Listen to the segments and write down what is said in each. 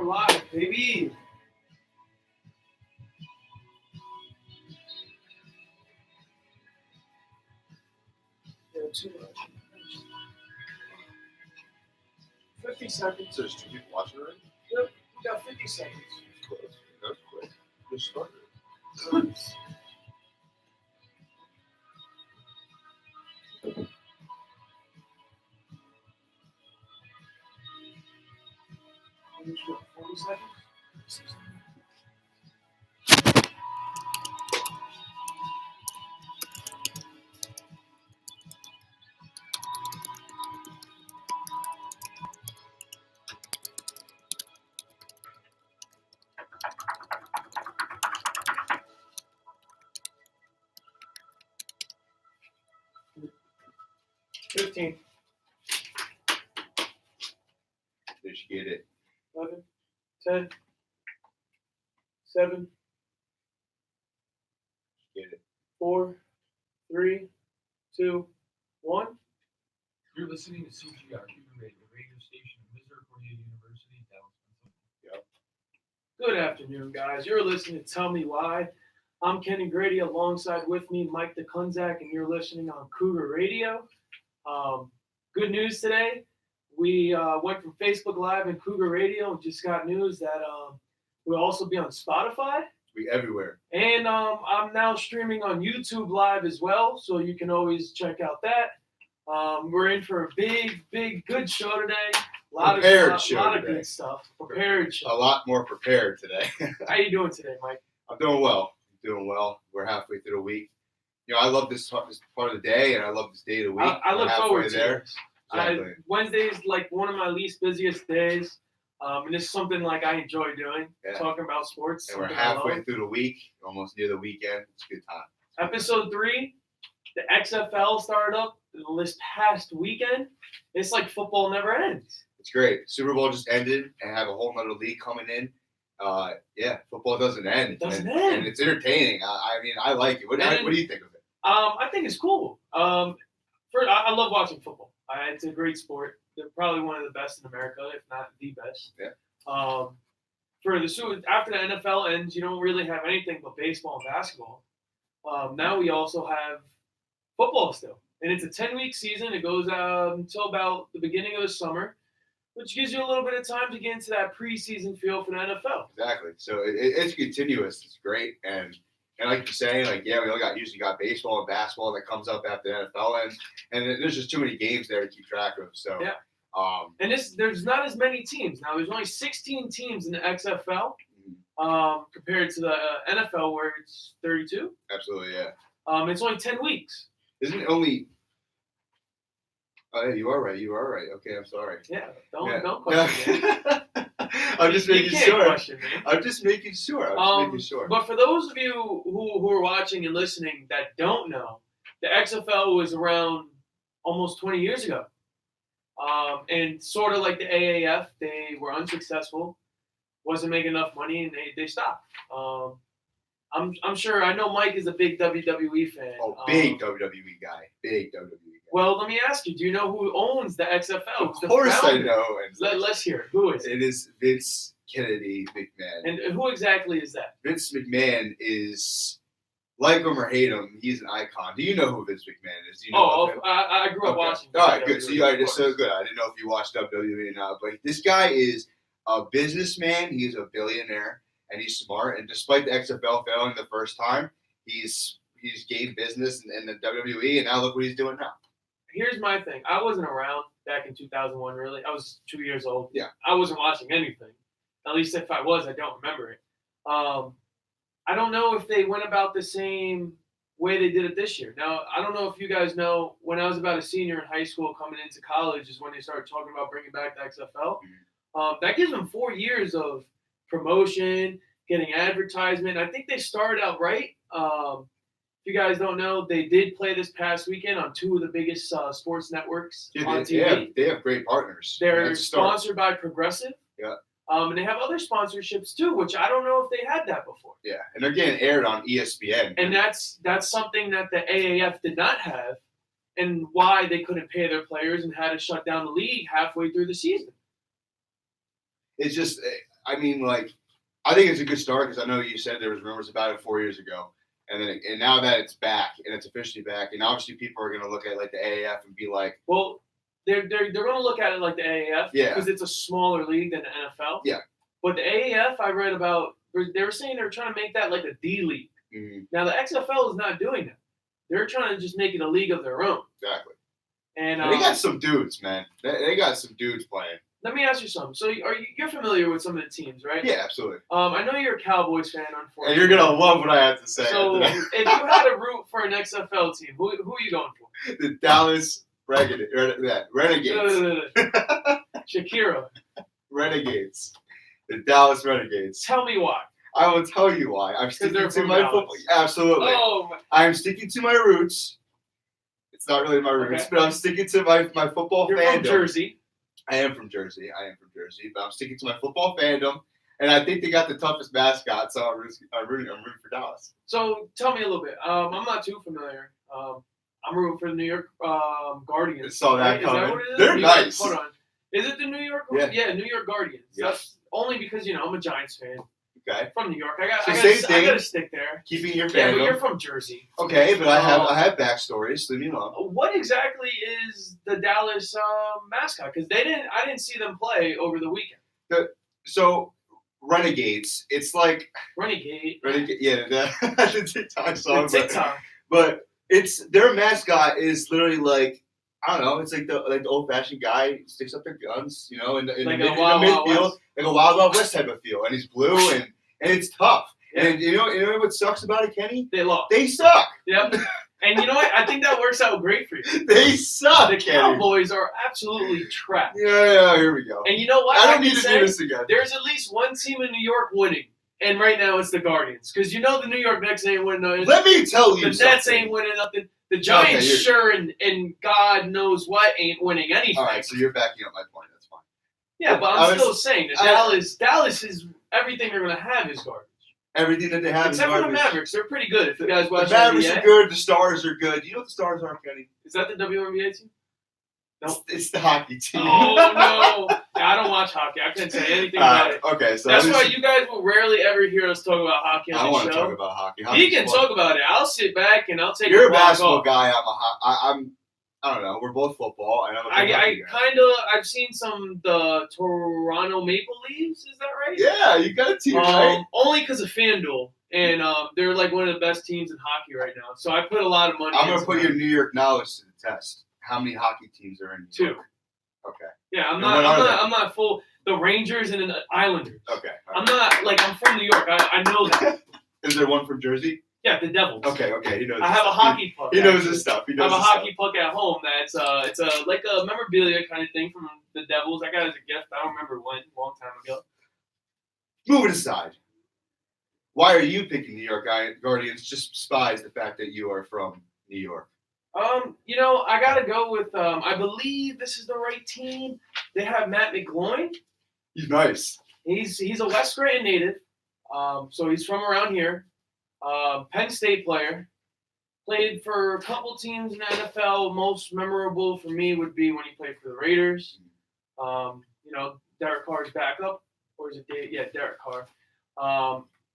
We're live, baby. Yeah, too much. 50 seconds. So there's 2 people watching already? Yep, we got 50 seconds. Close. That's quick. Just started. Finish what, 40 seconds? $15, Did you get it? 11, 10, 7, Get it. 4, 3, 2, 1. You're listening to CGR Cuban Radio, the radio station of Misericordia University, Dallas, Pennsylvania. Good afternoon, guys. You're listening to Tell Me Why. I'm Kenny Grady, alongside with me, Mike DeKunzak, and you're listening on Cougar Radio. Good news today. We went from Facebook Live and Cougar Radio and just got news that we'll also be on Spotify. We everywhere. And I'm now streaming on YouTube Live as well, so you can always check out that. We're in for a big, good show today. A lot of good stuff. Prepared show. A lot more prepared today. How you doing today, Mike? I'm doing well. We're halfway through the week. You know, I love this part of the day, and I love this day of the week. I look forward to there. this. Exactly. Wednesday is like one of my least busiest days. And it's something like I enjoy doing, talking about sports. And we're halfway through the week, almost near the weekend. It's a good time. Episode 3, the XFL started up this past weekend. It's like football never ends. It's great. Super Bowl just ended, and have a whole nother league coming in. Football doesn't end. It doesn't end. And it's entertaining. I mean, I like it. What do you think of it? I think it's cool. I love watching football. It's a great sport. They're probably one of the best in America, if not the best. Yeah. After the NFL ends, you don't really have anything but baseball and basketball. Now we also have football still, and it's a 10-week season. It goes until about the beginning of the summer, which gives you a little bit of time to get into that preseason feel for the NFL. Exactly. So it's continuous. It's great, and like you're saying, we usually got baseball and basketball that comes up after the NFL ends, and there's just too many games there to keep track of. So yeah. And there's not as many teams now. There's only 16 teams in the XFL compared to the NFL where it's 32. Absolutely, yeah. It's only 10 weeks. Isn't it only? Oh, yeah, you are right. Okay, I'm sorry. Yeah, don't question me. I'm just making sure. Question me. I'm just making sure. But for those of you who are watching and listening that don't know, the XFL was around almost 20 years ago. And sort of like the AAF, they were unsuccessful, wasn't making enough money, and they stopped. I'm sure. I know Mike is a big WWE fan. Oh, big WWE guy. Well, let me ask you: do you know who owns the XFL? Of course, I know. Let's hear it. Who is it? It is Vince Kennedy McMahon. And who exactly is that? Vince McMahon is, like him or hate him, he's an icon. Do you know who Vince McMahon is? Do you know him? I grew up watching. All right, good. So you are just so good. I didn't know if you watched WWE or not, but this guy is a businessman. He's a billionaire, and he's smart. And despite the XFL failing the first time, he's gained business in the WWE, and now look what he's doing now. Here's my thing. I wasn't around back in 2001, really. I was 2 years old. Yeah. I wasn't watching anything. At least if I was, I don't remember it. I don't know if they went about the same way they did it this year. Now, I don't know if you guys know, when I was about a senior in high school coming into college is when they started talking about bringing back the XFL. That gives them 4 years of promotion, getting advertisement. I think they started out right. If you guys don't know, they did play this past weekend on 2 of the biggest sports networks on TV. They have great partners. They're sponsored by Progressive. Yeah. And they have other sponsorships too, which I don't know if they had that before. Yeah, and they're getting aired on ESPN. And that's something that the AAF did not have, and why they couldn't pay their players and had to shut down the league halfway through the season. It's just, I mean, like, I think it's a good start because I know you said there was rumors about it 4 years ago, and now that it's back and it's officially back, and obviously people are going to look at like the AAF and be like, well, they're going to look at it like the AAF Yeah. because it's a smaller league than the NFL. Yeah. But the AAF, I read about, they were saying they were trying to make that like a D league. Now the XFL is not doing that. They're trying to just make it a league of their own. exactly. And They got some dudes, man. They got some dudes playing. let me ask you something. So you're familiar with some of the teams, right? Yeah, absolutely. I know you're a Cowboys fan, unfortunately. And you're gonna love what I have to say. So after that. if you had to root for an XFL team, who are you going for? The Dallas Renegades. Shakira. Renegades. The Dallas Renegades. Tell me why. I will tell you why. I'm sticking they're to from my Dallas. football. Absolutely. Oh, my. I'm sticking to my roots. It's not really my roots, Okay. but I'm sticking to my football You're fandom. from Jersey. I am from Jersey, but I'm sticking to my football fandom, and I think they got the toughest mascot, so I'm rooting for Dallas. So tell me a little bit. I'm not too familiar. I'm rooting for the New York Guardians. Saw that Is coming. what it is? They're New York- nice. Hold on. Is it the New York? Yeah. New York Guardians. Yeah. That's only because I'm a Giants fan Okay, from New York. I Same got thing. to stick there. keeping your Yeah, but fandom. you're from Jersey. Okay, but I have backstories. Leave me alone. What exactly is the Dallas mascot? Because I didn't see them play over the weekend. So Renegades, it's like Renegade. yeah, the TikTok song, TikTok. but it's their mascot is literally like. I don't know. It's like the old fashioned guy who sticks up their guns, in the, Like mid, a in the Wild Wild midfield, West. like a Wild Wild West type of feel, and he's blue and it's tough. Yeah. And you know what sucks about it, Kenny? They lost. They suck. Yep. And you know what? I think that works out great for you. They suck. The Kenny. Cowboys are absolutely trash. Yeah. Here we go. And you know what? I don't can need to say do this again. There's at least one team in New York winning, and right now it's the Guardians. Because the New York Knicks ain't winning nothing. Let me tell you The something. Nets ain't winning nothing. The Giants, Okay, sure, and God knows what, ain't winning anything. All right, so you're backing up my point. That's fine. Yeah, but I I'm was- still saying that Dallas is everything they're going to have is garbage. Everything that they have Except is for the garbage. Mavericks, they're pretty good. If you guys watch The Mavericks NBA, are good. The Stars are good. You know what the Stars are, Kenny? is that the WNBA team? No. It's the hockey team. Oh no, I don't watch hockey. I couldn't say anything about it. Okay, so That's this why is- you guys will rarely ever hear us talk about hockey I on want the to talk show. about hockey. He Hockey's can fun. talk about it. I'll sit back and I'll take You're a the block basketball off. guy. I don't know. We're both football, and I'm a big I hockey guy. kind of I've seen the Toronto Maple Leafs. Is that right? Yeah, you got a team, right? Only because of FanDuel, and they're like one of the best teams in hockey right now. So I put a lot of money. I'm gonna into put them. your New York knowledge to the test. How many hockey teams are in New Two. York? Okay. Yeah, I'm And not. what are they? I'm not full. The Rangers and the Islanders. Okay. all I'm right. not I'm from New York. I know that. Is there one from Jersey? Yeah, the Devils. Okay. He knows. I his have a stuff. hockey puck. He knows actually. his stuff. He I knows have a his stuff. hockey puck at home. That's it's a like a memorabilia kind of thing from the Devils. I got it as a gift. I don't remember when, a long time ago. Move it aside. Why are you picking New York Guardians? Just despise the fact that you are from New York. I gotta go with I believe this is the right team. They have Matt McGloin. He's nice. He's a West Scranton native. So he's from around here. Penn State player. Played for a couple teams in the NFL. Most memorable for me would be when he played for the Raiders. Derek Carr's backup. Or is it Dave? Yeah, Derek Carr.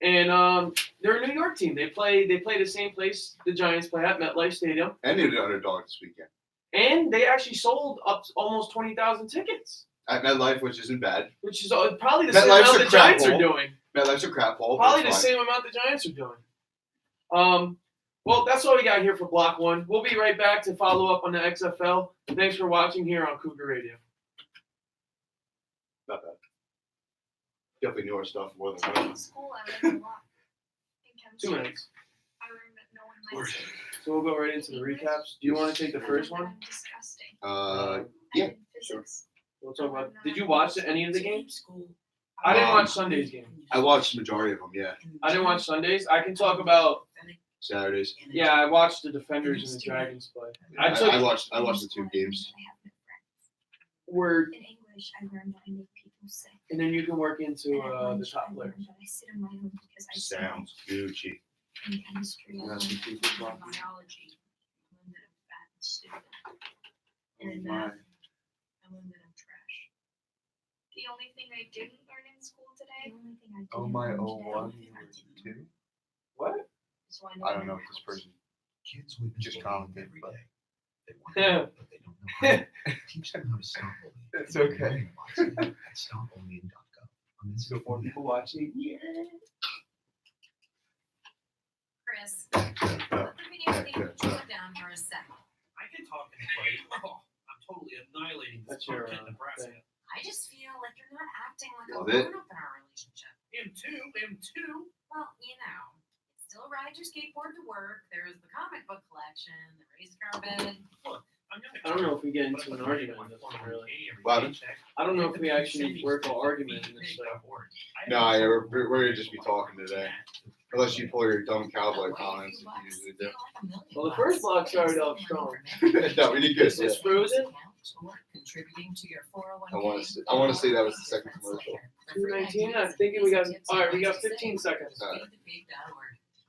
They're a New York team. They play the same place the Giants play at, MetLife Stadium. And they're the underdog this weekend. And they actually sold up almost 20,000 tickets, At MetLife, which isn't bad. which is probably the same MetLife's amount a the crap Giants are hole. doing. MetLife's a crap hole. but Probably the it's fine. same amount the Giants are doing. Well, that's all we got here for Block 1. We'll be right back to follow up on the XFL. Thanks for watching here on Cougar Radio. Not bad. Definitely knew our stuff more than In that. school, I learned a lot. In 2 chemistry, minutes. I learned that no one likes it. So we'll go right into the recaps. Do you want to take the first one? I'm disgusting. Yeah, And in physics, We'll talk about. Did you watch any of the games? I Um, didn't watch Sunday's game. I watched the majority of them. Yeah, I didn't watch Sundays. I can talk about. Saturdays. Yeah, I watched the Defenders and the Dragons play. I took. I watched the 2 games. Word, In English, I learned that I make people sick. and then you can work into And at the lunch, top I players. learned that I sit in my room because I sit Sounds Gucci. in chemistry. I That's learned what people that talk. in biology. I learned that I'm fat and stupid. And in Oh, my. math, I learned that I'm trash. The only thing I didn't learn in school The today. only thing I Oh didn't my learn 01, today you were 2? What? is why I don't one know of if this the person Kids witness just bullying commented, every but- day. They want Yeah. to, but they don't know how. Teach them how to stop bullying. It's okay. At stopbullying.gov. Before people watching, yeah. Chris, Yeah, put the video yeah, thing yeah. down for a second. I can talk and play. Oh, I'm totally annihilating this That's your, punk kid in Nebraska. thing. I just feel like you're not acting like Love a it. grown up in our relationship. Him too. Well, you know, it's still ride your skateboard to work. There's the comic book collection, the raised car bed. I'm gonna I don't know if we get but into I an put argument my on this phone one, on really. pay every What? paycheck. I don't know if And we then actually send work these an things argument to in this me, way. I No, have yeah, no we're gonna just be talking today. Unless you pull your dumb cowboy comments, if you usually do. Well, the first block started off strong. No, we did good. Is this frozen? Contributing to your 401k. I wanna say that was the second commercial. 2:19. I'm thinking we got. All right, we got 15 seconds. Alright.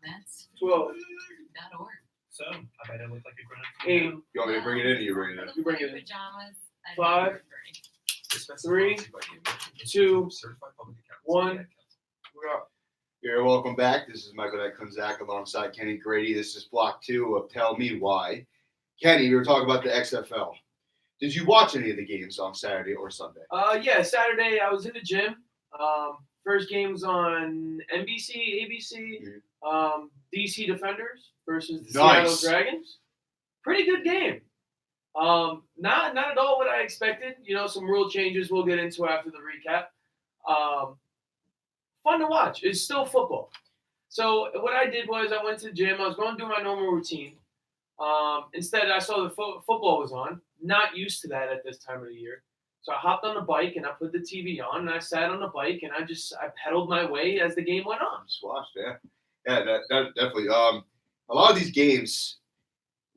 That's 12. .org. So, I bet I look like a grown up. 8. You want me to bring it in or you bring it in? You bring it in. Pajamas. 5, This message 3, brought to you by the American 2, Institute of Certified Public Accountants. 1. We're up. You're welcome back. This is Michael Kunzak alongside Kenny Grady. This is block 2 of Tell Me Why. Kenny, we were talking about the XFL. Did you watch any of the games on Saturday or Sunday? Yeah, Saturday I was in the gym. First game was on NBC, ABC. DC Defenders versus the Nice. Seattle Dragons. Pretty good game. Not at all what I expected. You know, some rule changes we'll get into after the recap. Fun to watch. It's still football. So what I did was I went to the gym. I was going to do my normal routine. Instead, I saw the football was on. Not used to that at this time of the year. So I hopped on the bike and I put the TV on and I sat on the bike and I pedaled my way as the game went on. Just watched, yeah. Yeah, that definitely. A lot of these games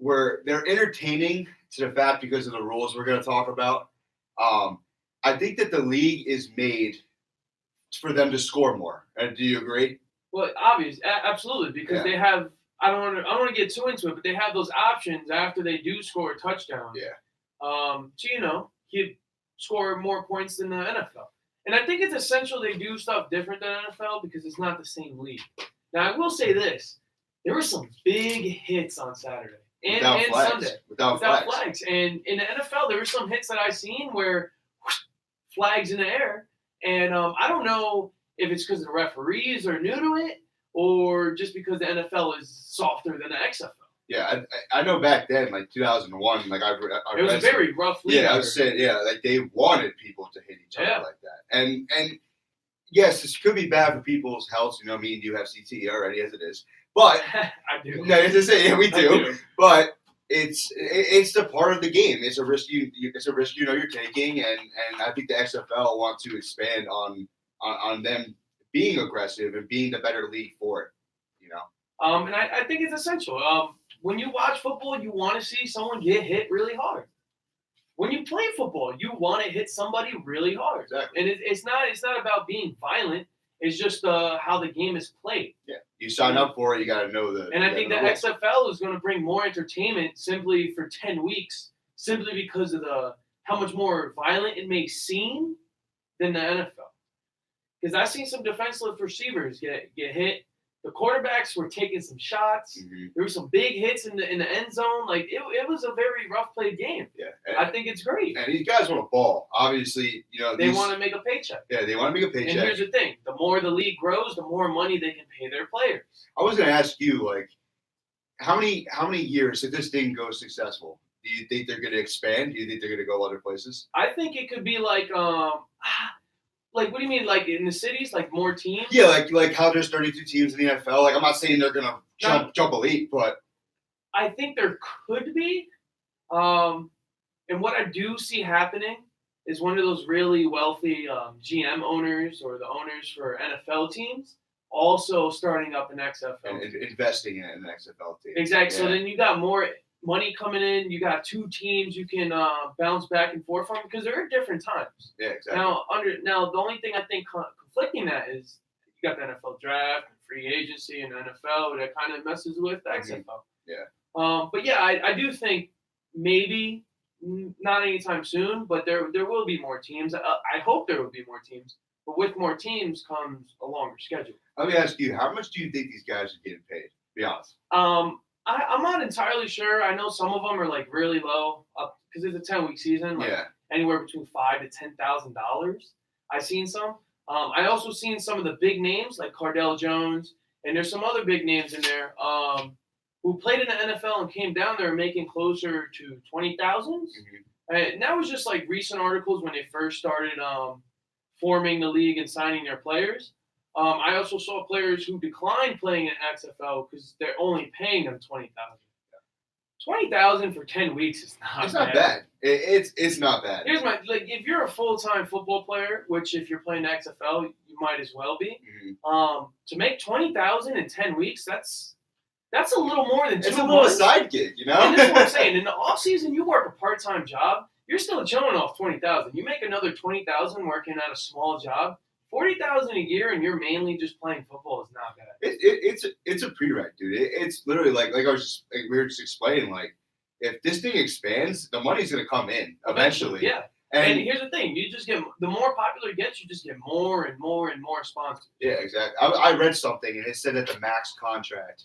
they're entertaining to the fact because of the rules we're going to talk about. I think that the league is made for them to score more. Do you agree? Well, absolutely, because Yeah. they have. I don't want to get too into it, but they have those options after they do score a touchdown. Yeah. So you score more points than the NFL, and I think it's essential they do stuff different than NFL because it's not the same league. Now I will say this: there were some big hits on Saturday and flags. Sunday Without flags. And in the NFL, there were some hits that I seen where flags in the air, and I don't know if it's because the referees are new to it or just because the NFL is softer than the XFL. Yeah, I know back then, like 2001, like I It was a very rough league. Yeah, I was saying, like they wanted people to hit each other Yeah. like that, and yes, this could be bad for people's health. You know, me and you have CTE already as it is, but I do. no, it's to say, yeah, we I do. But it's the part of the game. It's a risk it's a risk you're taking, and I think the XFL want to expand on them being aggressive and being the better league for it. You know. And I think it's essential. When you watch football, you want to see someone get hit really hard. When you play football, you want to hit somebody really hard. Exactly. And it's not about being violent. It's just how the game is played. Yeah, you sign up for it, you got to know the. And I you think the gotta know XFL is going to bring more entertainment simply for 10 weeks, simply because of how much more violent it may seem than the NFL. Because I've seen some defenseless receivers get hit. The quarterbacks were taking some shots. Mhm. There were some big hits in the end zone. Like it was a very rough played game. Yeah, I think it's great. and these guys want to ball. Obviously, you know They these, want to make a paycheck. Yeah, they want to make a And paycheck. here's the thing: the more the league grows, the more money they can pay their players. I was going to ask you, like, how many years if this thing goes successful? Do you think they're going to expand? Do you think they're going to go other places? I think it could be like what do you mean? Like in the cities, like more teams? Yeah, like how there's 32 teams in the NFL. Like, I'm not saying they're going to jump elite, but I think there could be. And what I do see happening is one of those really wealthy GM owners or the owners for NFL teams also starting up an XFL. and team. investing in an XFL team. Exactly. So Yeah. then you got more money coming in. You got two teams you can bounce back and forth from because they're at different times. Yeah, exactly. Now the only thing I think conflicting that is you got the NFL draft and free agency and NFL that kind of messes with the XFL. Yeah. But yeah, I do think maybe Not anytime soon, but there will be more teams. I hope there will be more teams. But with more teams comes a longer schedule. Let me ask you, how much do you think these guys are getting paid? Be honest. I'm not entirely sure. I know some of them are like really low, up because it's a 10-week season. Like Yeah. anywhere between $5,000 to $10,000. I've seen some. I also seen some of the big names like Cardell Jones, and there's some other big names in there who played in the NFL and came down there making closer to 20,000. And that was just like recent articles when they first started forming the league and signing their players. I also saw players who declined playing in XFL because they're only paying them 20,000. 20,000 for 10 weeks is not. It's not bad. It's not bad. Here's my if you're a full-time football player, which if you're playing XFL, you might as well be. To make 20,000 in 10 weeks, that's a little more than 2 It's a months. little side gig, you know. And that's what I'm saying. In the off season, you work a part-time job. You're still chilling off 20,000. You make another 20,000 working at a small job. 40,000 a year, and you're mainly just playing football is not bad. It's a prereq, dude. It's literally like I was just we were just explaining. Like, if this thing expands, the money's gonna come in eventually. Yeah. And And here's the thing: you just get the more popular it gets, you just get more and more and more sponsors. yeah, exactly. I read something and it said that the max contract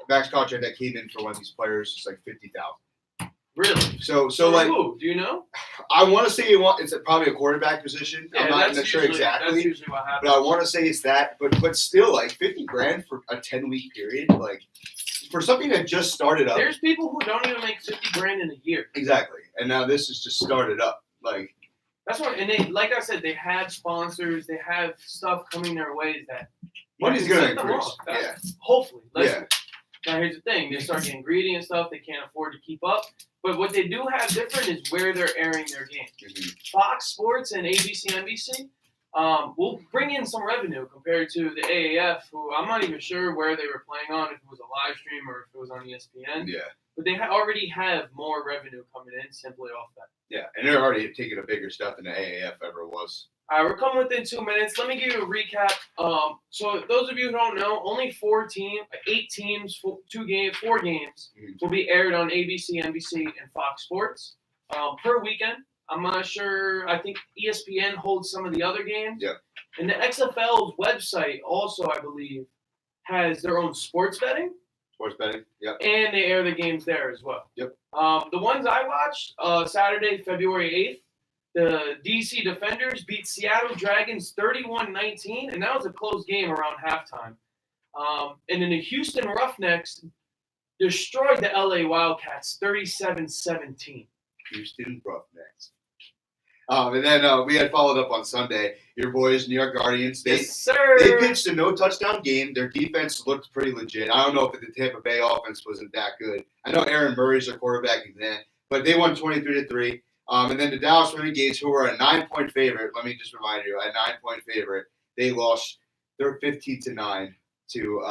that came in for one of these players is like 50,000. Really? So For like who? Do you know? I want to say it's probably a quarterback position. I'm not sure That's exactly. usually what happens. But I want to say it's that, but still, like 50 grand for a 10-week period, like for something that just started up. There's people who don't even make 50 grand in a year. Exactly, and now this is just started up. Like That's what, and they, like I said, they have sponsors, they have stuff coming their ways that money's can gonna set them increase. off. Yeah, Hopefully. yeah, Now here's the thing: they start getting greedy and stuff. They can't afford to keep up. But what they do have different is where they're airing their games. Fox Sports and ABC, NBC will bring in some revenue compared to the AAF, who I'm not even sure where they were playing on, if it was a live stream or if it was on ESPN. yeah, But they already have more revenue coming in simply off that. yeah. And they're already taking a bigger step than the AAF ever was. All right, we're coming within 2 minutes. Let me give you a recap. So those of you who don't know, only 8 teams, 4 games will be aired on ABC, NBC, and Fox Sports per weekend. I'm not sure. I think ESPN holds some of the other games. Yep. And the XFL's website also, I believe, has their own sports betting, Sports betting. Yep. and they air the games there as well. Yep. The ones I watched, Saturday, February 8th, the DC Defenders beat Seattle Dragons 31-19, and that was a close game around halftime. And then the Houston Roughnecks destroyed the LA Wildcats 37-17. Houston Roughnecks. And then we had followed up on Sunday. Your boys, New York Guardians, Yes, sir. they pitched a no touchdown game. Their defense looked pretty legit. I don't know if the Tampa Bay offense wasn't that good. I know Aaron Murray's their quarterback, but they won 23-3. And then the Dallas Renegades, who were a 9-point favorite, let me just remind you, a 9-point favorite, they lost. They're 15-9 to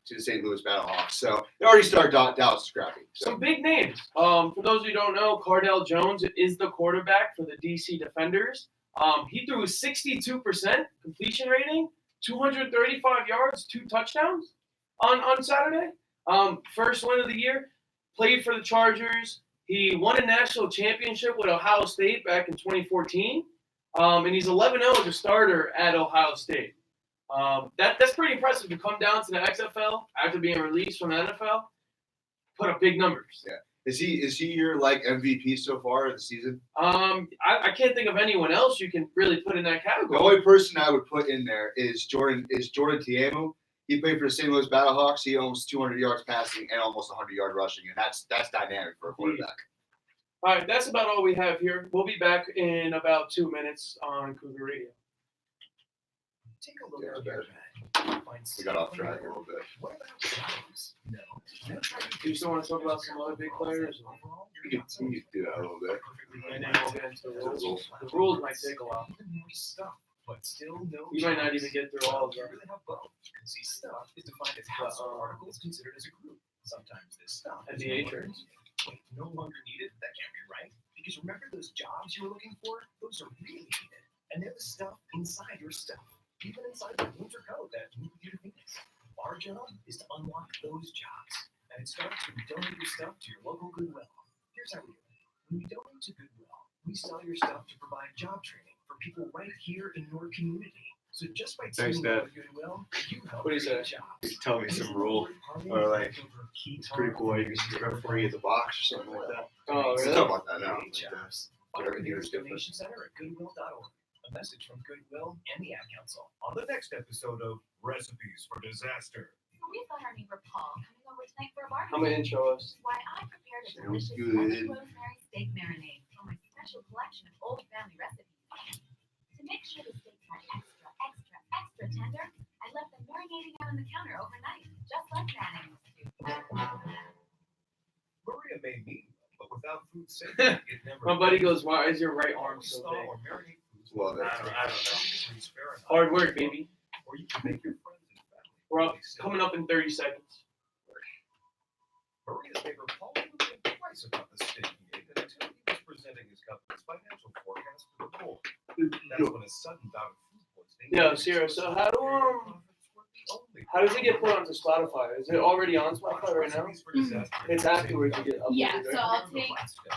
the St. Louis Battlehawks. So they already started Dallas scrappy. So. Some big names. For those who don't know, Cardell Jones is the quarterback for the DC Defenders. He threw a 62% completion rating, 235 yards, 2 touchdowns on Saturday. First win of the year. Played for the Chargers. He won a national championship with Ohio State back in 2014. And he's 11-0 as a starter at Ohio State. That's pretty impressive to come down to the XFL after being released from the NFL. Put up big numbers. Yeah. Is he your MVP so far of the season? I can't think of anyone else you can really put in that The category. only person I would put in there is Jordan Tiamu. He played for the St. Louis Battlehawks. He almost 200 yards passing and almost 100 yard rushing, and that's dynamic for a quarterback. All right, that's about all we have here. We'll be back in about 2 minutes on Cougar Radio. Take a look Yeah, at your okay. bag. Find We got off track a little bit. What about size? No. Do you still want to talk about some other big players? We could do that a little bit. And then we'll get into the rules. The rules might take a while. But still no You might not even get through all of You them. really have both. See, stuff is defined as household articles considered as a group. Sometimes this stuff is NBA no longer trades. needed. Wait, no longer needed? That can't be right. Because remember those jobs you were looking for? Those are really needed. And they're the stuff inside your stuff. Even inside the winter coat that move you to Phoenix. Our job is to unlock those jobs. And it starts when you donate your stuff to your local Goodwill. here's how we do it. When you donate to Goodwill, we sell your stuff to provide job training for people right here in your community. So just by Thanks, teaming Dad. up with Goodwill, you help What do you create say? jobs. Tell me some rule. Or like, it's pretty cool. You can see referee at the box or something like that. Oh, Let's really? talk about that now. Create jobs. Find Whatever the you nearest do is donation center at goodwill.org. A message from Goodwill and the Ad Council. On the next episode of Recipes for Disaster. We thought our neighbor Paul coming over tonight for a barbecue. I'm gonna intro us. Which is why I prepared a Sounds delicious good. lemon rosemary steak marinade from my special collection of old family recipes. To make sure the steaks are extra tender, I left them marinating out on the counter overnight, just like Manning used to. Maria may mean well, but without food safety, it never. My buddy goes, "Why is your right arm Always so thaw big?" or marinate foods Love it. with I don't know. 50 degrees Fahrenheit. Hard work, baby. Or you can make your friends and family. We're up, coming up in 30 seconds. Maria's neighbor Paul knew twice about the steak he ate until he was presenting his company's financial forecast to the board. That's when a sudden bout of food poisoning. Yeah, Sierra, so how does it get put onto Spotify? Is it already on Spotify right now? It's afterwards you get uploaded, Yeah, right? so I'll take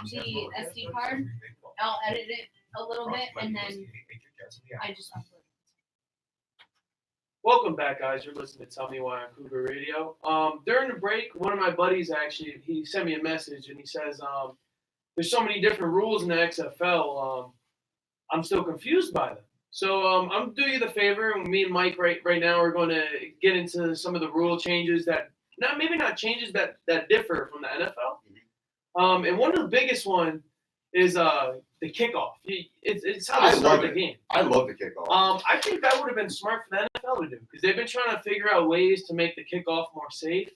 the SD card, I'll edit it a little bit, and then I just upload it. Welcome back, guys. You're listening to Tell Me Why on Cougar Radio. During the break, one of my buddies actually, he sent me a message and he says, there's so many different rules in the XFL. I'm still confused by them. So I'm doing you the favor, and me and Mike right now are going to get into some of the rule changes that, maybe not changes that differ from the NFL. And one of the biggest one is the kickoff. It's how I they start love the it. game. I love the kickoff. I think that would have been smart for the NFL to do because they've been trying to figure out ways to make the kickoff more safe.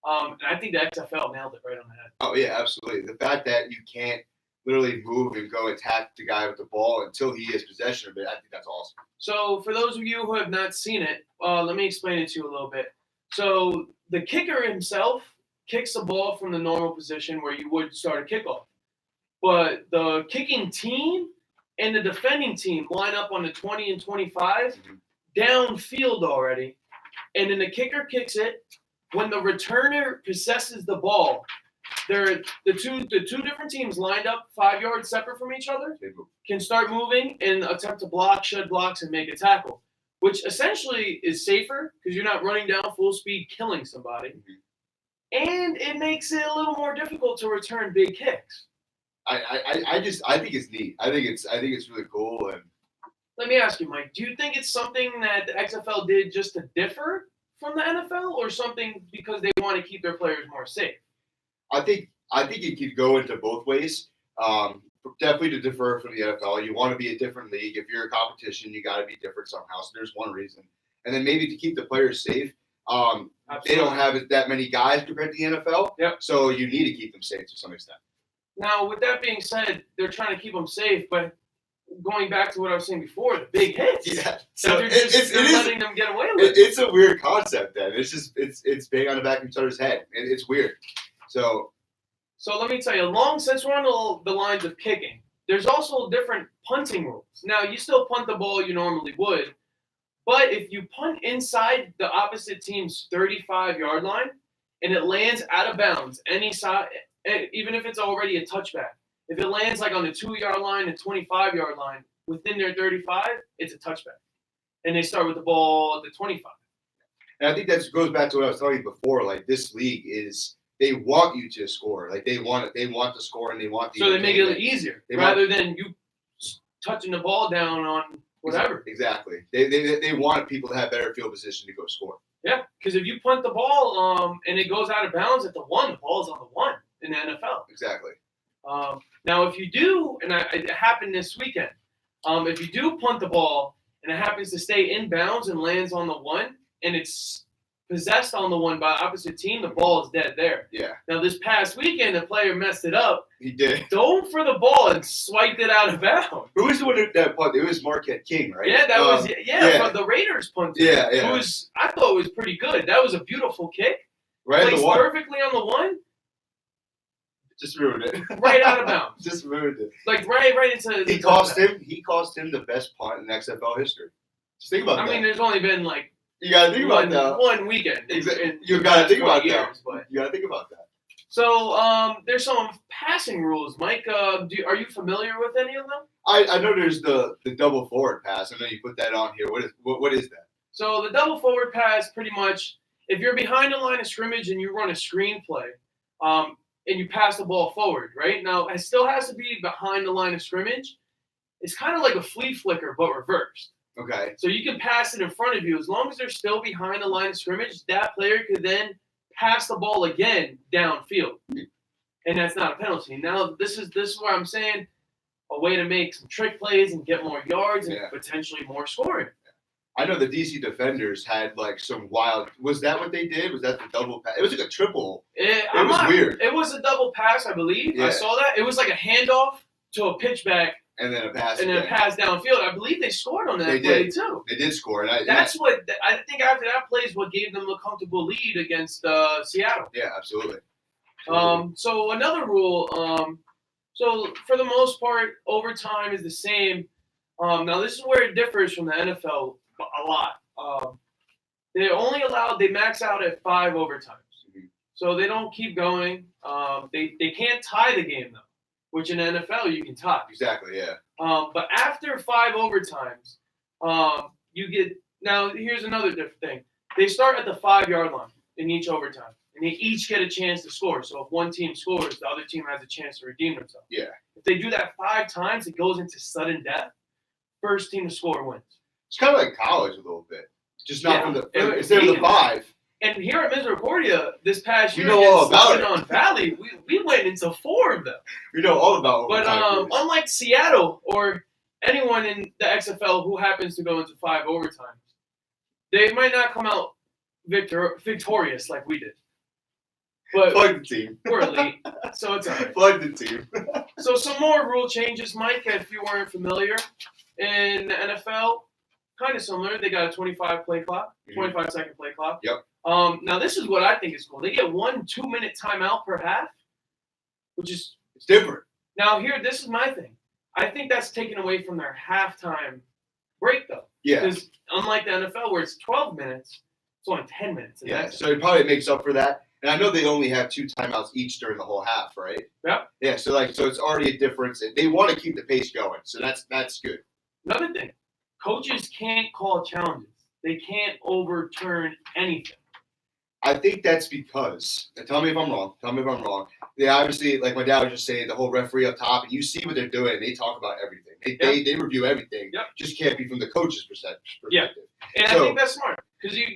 And I think the XFL nailed it right on the head. Oh yeah, absolutely. The fact that you can't literally move and go attack the guy with the ball until he has possession of it, I think that's awesome. So for those of you who have not seen it, let me explain it to you a little bit. So the kicker himself kicks the ball from the normal position where you would start a kickoff. But the kicking team and the defending team line up on the 20 and 25 downfield already. And then the kicker kicks it. When the returner possesses the ball, the two different teams lined up 5 yards separate from each other They move. can start moving and attempt to block, shed blocks, and make a tackle, which essentially is safer because you're not running down full speed killing somebody. And it makes it a little more difficult to return big kicks. I think it's neat. I think it's really cool. And Let me ask you, Mike, do you think it's something that the XFL did just to differ from the NFL or something because they want to keep their players more safe? I think it could go into both ways. Definitely to differ from the NFL. You want to be a different league. If you're a competition, you got to be different somehow. So there's one reason. And then maybe to keep the players safe. They don't have that many guys compared to the NFL. Yep. So you need to keep them safe to some extent. Now, with that being said, they're trying to keep them safe, but going back to what I was saying before, the big hits. Yeah. So So they're just it is. letting them get away with it. It's a weird concept. Then it's bang on the back of each other's head. It's weird. So So let me tell you, since we're on the lines of kicking, there's also different punting rules. Now, you still punt the ball you normally would, but if you punt inside the opposite team's 35-yard line and it lands out of bounds, any side, even if it's already a touchback, if it lands like on the 2-yard line and 25-yard line within their 35, it's a touchback. And they start with the ball at the 25. and I think that goes back to what I was telling you before. Like this league is. They want you to score. Like they want to score and they want the. So they make it entertainment. easier They rather than you touching the ball down on whatever. Exactly. They want people to have better field position to go score. Yeah, because if you punt the ball and it goes out of bounds at the 1, the ball's on the 1 in the NFL. Exactly. Now, if you do, and it happened this weekend, if you do punt the ball and it happens to stay in bounds and lands on the 1 and it's possessed on the 1 by the opposite team, the ball is dead there. Yeah. Now, this past weekend, the player messed it up, He did. dove for the ball and swiped it out of bounds. Who was the one that punt? It was Marquette King, right? Yeah, that was yeah. from the Raiders punted. Yeah, yeah. I thought it was pretty good. That was a beautiful kick. right at Placed the water. perfectly on the 1, Just ruined it. right out of bounds. Just ruined it. Like right into the He cost him the best punt in XFL history. Just think about I that. mean, there's only been like You gotta think about that. one weekend. Exactly. in You the gotta past think 20 about that. years, but You gotta think about that. So there's some passing rules. Mike, are you familiar with any of them? I know there's the double forward pass. I know you put that on here. What is that? So the double forward pass, pretty much, if you're behind the line of scrimmage and you run a screen play, and you pass the ball forward, right? Now, it still has to be behind the line of scrimmage. It's kind of like a flea flicker, but reversed. Okay. So you can pass it in front of you. As long as they're still behind the line of scrimmage, that player could then pass the ball again downfield. And that's not a penalty. Now, this is where I'm saying a way to make some trick plays and get more yards and potentially more scoring. I know the DC Defenders had like some wild. Was that what they did? Was that the double pass? It was like a triple. It was weird. It was a double pass, I believe. Yeah. I saw that. It was like a handoff to a pitchback And then a pass. and then a pass downfield. I believe they scored on that play too. They did score. And That's what I think. After that play is what gave them a comfortable lead against Seattle. Yeah, absolutely. So another rule. So for the most part, overtime is the same. Now this is where it differs from the NFL a lot. They max out at 5 overtimes. Mhm. So they don't keep going. They can't tie the game though, which in the NFL you can tie. Exactly. Yeah. But after 5 overtimes, you get. Now here's another different thing. They start at the 5-yard line in each overtime, and they each get a chance to score. So if one team scores, the other team has a chance to redeem themselves. Yeah. If they do that 5 times, it goes into sudden death. First team to score wins. It's kind of like college a little bit, just not from the Yeah. instead of the 5. And here at Misericordia, this past We year, know all about against Saginaw Valley, we went into 4 of them. We know all about But overtime. unlike Seattle or anyone in the XFL who happens to go into 5 overtimes, they might not come out victorious like we did. But Plug the team. we're elite, so it's all right. Plug the team. So some more rule changes, Mike, if you weren't familiar. In the NFL, kind of similar. They got a 25-play clock, 25-second play clock. Yep. Now, this is what I think is cool. They get 1 2-minute timeout per half, which is It's different. now here. This is my thing. I think that's taken away from their halftime break, though. Yeah. Because unlike the NFL, where it's 12 minutes, it's only 10 minutes. And Yeah. that's So it probably makes up for that. And I know they only have 2 timeouts each during the whole half, right? Yep. Yeah. So it's already a difference. They want to keep the pace going, so that's good. Another thing, coaches can't call challenges. They can't overturn anything. I think that's because, and tell me if I'm wrong. They obviously, like my dad was just saying, the whole referee up top, and you see what they're doing, and they talk about everything. They review everything. Yep. Just can't be from the coach's perspective. Yeah. And So- I think that's smart because you're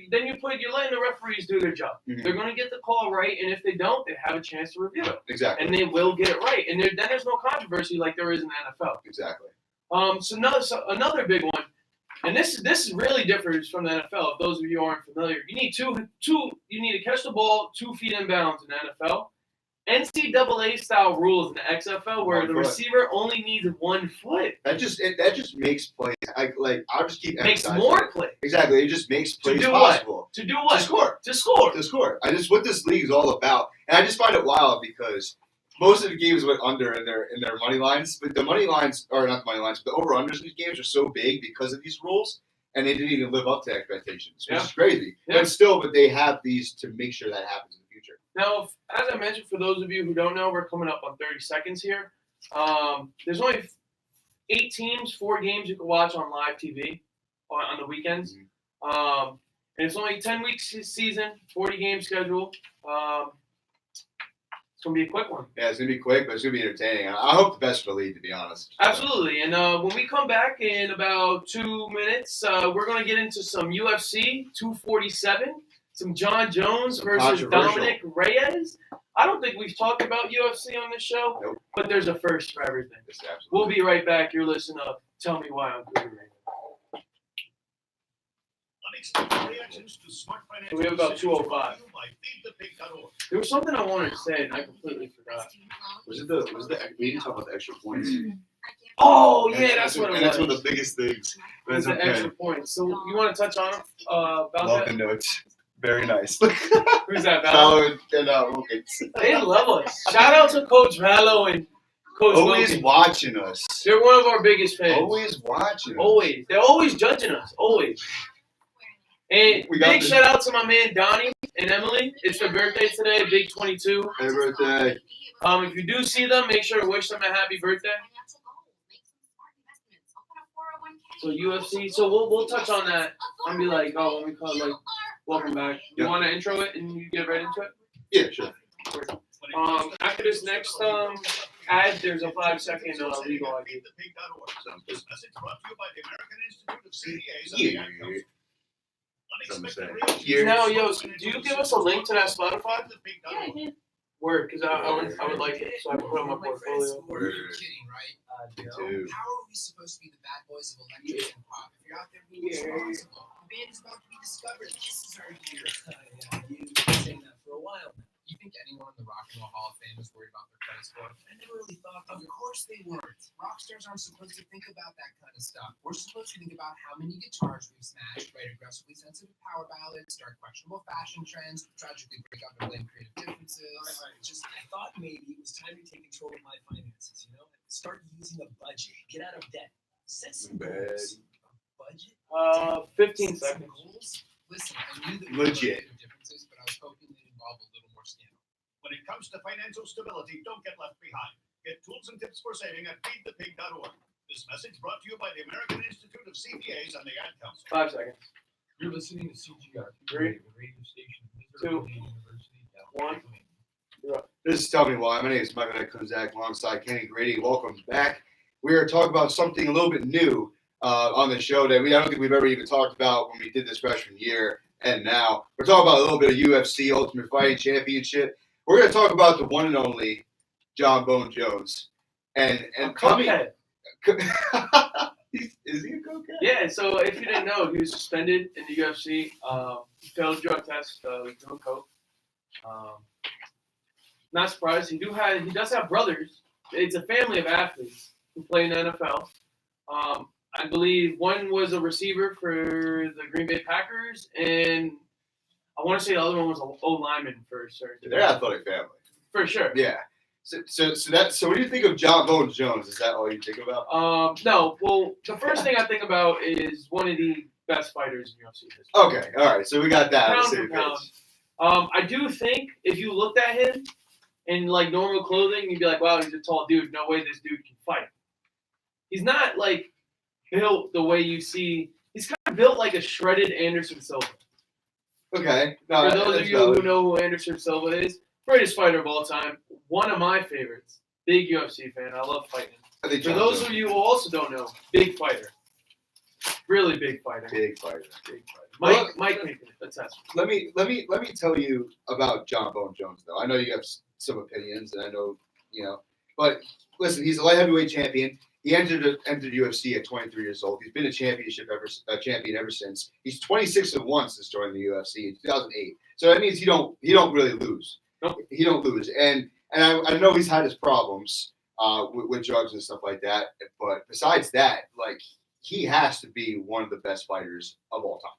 letting the referees do their job. Mhm. They're going to get the call right, and if they don't, they have a chance to review it, Exactly. and they will get it right. And then there's no controversy like there is in the NFL. Exactly. So another big one, and this really differs from the NFL. If those of you aren't familiar, you need you need to catch the ball 2 feet in bounds in the NFL. NCAA style rules in the XFL where 1 the foot. receiver only needs 1 foot. That just makes plays. I'll just keep Makes emphasizing more it. plays. Exactly. It just makes plays do what? possible. To do what? To score. To score. To score. What this league is all about. And I just find it wild because most of the games went under in their money lines, but the money lines, or not the money lines, but the over-unders in these games are so big because of these rules, and they didn't even live up to expectations, which is crazy. Yeah. But they have these to make sure that happens in the future. Now, as I mentioned, for those of you who don't know, we're coming up on 30 seconds here. There's only 8 teams, 4 games you can watch on live TV on the weekends. Mm-hmm. And it's only 10 weeks season, 40 game schedule. It's going to be a quick one. Yeah, it's going to be quick, but it's going to be entertaining. I hope the best for the league, to be honest. Absolutely. And when we come back in about 2 minutes, we're going to get into some UFC 247, some John Jones versus Controversial. Dominic Reyes. I don't think we've talked about UFC on this show, Nope. but there's a first for everything. It's absolutely. We'll be right back. You're listening to Tell Me Why I'm Good Radio. So we have about 2:05. There was something I wanted to say and I completely forgot. Was it we didn't talk about the extra points? Oh yeah, that's what it was. And that's one of the biggest things. But It's it's an okay. extra point. So you want to touch on about Love that? the notes. Very nice. Who's that? Valor? And Wilkins. They love us. Shout out to Coach Vallo and Coach Always Wilkins. watching us. They're one of our biggest fans. Always watching us. Always. They're always judging us. Always. And We got big this. shout out to my man Donnie and Emily. It's their birthday today, big 22. Happy birthday. If you do see them, make sure to wish them a happy birthday. So UFC. So we'll touch on that and be like, oh, when we call like, welcome back. You Yeah. want to intro it and you get right into it? Yeah, sure. After this next ad, there's a 5-second legal ID. This message brought to you by the American Institute of CPAs and Yeah. the Ad Council. Something to Unexpected say. real- Here. Now, yo, do you give us a link to that Spotify? Yeah, I did. Word, because I would like it so I can put it on my portfolio. Word. You're kidding, right? Me too. How are we supposed to be the bad boys of electric and pop if you're out there being responsible? The band is about to be discovered. This is our year. You've been saying that for a while now. You think anyone in the Rock and Roll Hall of Fame is worried about their credit score? I never really thought. Of course they weren't. Rock stars aren't supposed to think about that kind of stuff. We're supposed to think about how many guitars we've smashed, write aggressively sensitive power ballads, start questionable fashion trends, tragically break up and blame creative differences. I thought maybe it was time to take control of my finances, Start using a budget, get out of debt, set some goals. A budget? 15 Set some seconds. goals? Listen, I knew that we Legit. were differences, but I was hoping they'd involve a little more scandal. When it comes to financial stability, don't get left behind. Get tools and tips for saving at feedthepig.org. This message brought to you by the American Institute of CPAs and the Ad Council. 5 seconds. You're listening to CGR, Three, the radio station of two, Missouri University. one. This is Tell Me Why. My name is Michael Kunzak alongside Kenny Grady. Welcome back. We are talking about something a little bit new on the show that I don't think we've ever even talked about when we did this freshman year. And now we're talking about a little bit of UFC Ultimate Fighting Championship. We're going to talk about the one and only John Bone Jones. And coming. Cokehead. Is he a cokehead? Yeah, so if you didn't know, he was suspended in the UFC. He failed drug test, doing coke. Not surprised. He does have brothers. It's a family of athletes who play in the NFL. I believe one was a receiver for the Green Bay Packers, and I want to say the other one was an O-lineman for certain. They're athletic family. For sure. Yeah. So what do you think of John Bone Jones? Is that all you think about? No. Well, the first thing I think about is one of the best fighters in UFC history. Okay. All right. So we got that. Pound for pound. I do think if you looked at him in like normal clothing, you'd be like, wow, he's a tall dude. No way this dude can fight. He's not like built the way you see. He's kind of built like a shredded Anderson Silva. Okay. No, For those of you who know who Anderson Silva is, greatest fighter of all time. One of my favorites. Big UFC fan. I love fighting. I think For John those Jones- of you who also don't know, big fighter. Really big fighter. big fighter. Big fighter. Well, Mike can attest. Let me tell you about John Bone Jones though. I know you have some opinions, and I know but listen, he's a light heavyweight champion. He entered UFC at 23 years old. He's been a champion ever since. He's 26-1 since joining the UFC in 2008. So that means he don't really lose. Nope. He don't lose. And I know he's had his problems with drugs and stuff like that. But besides that, like he has to be one of the best fighters of all time.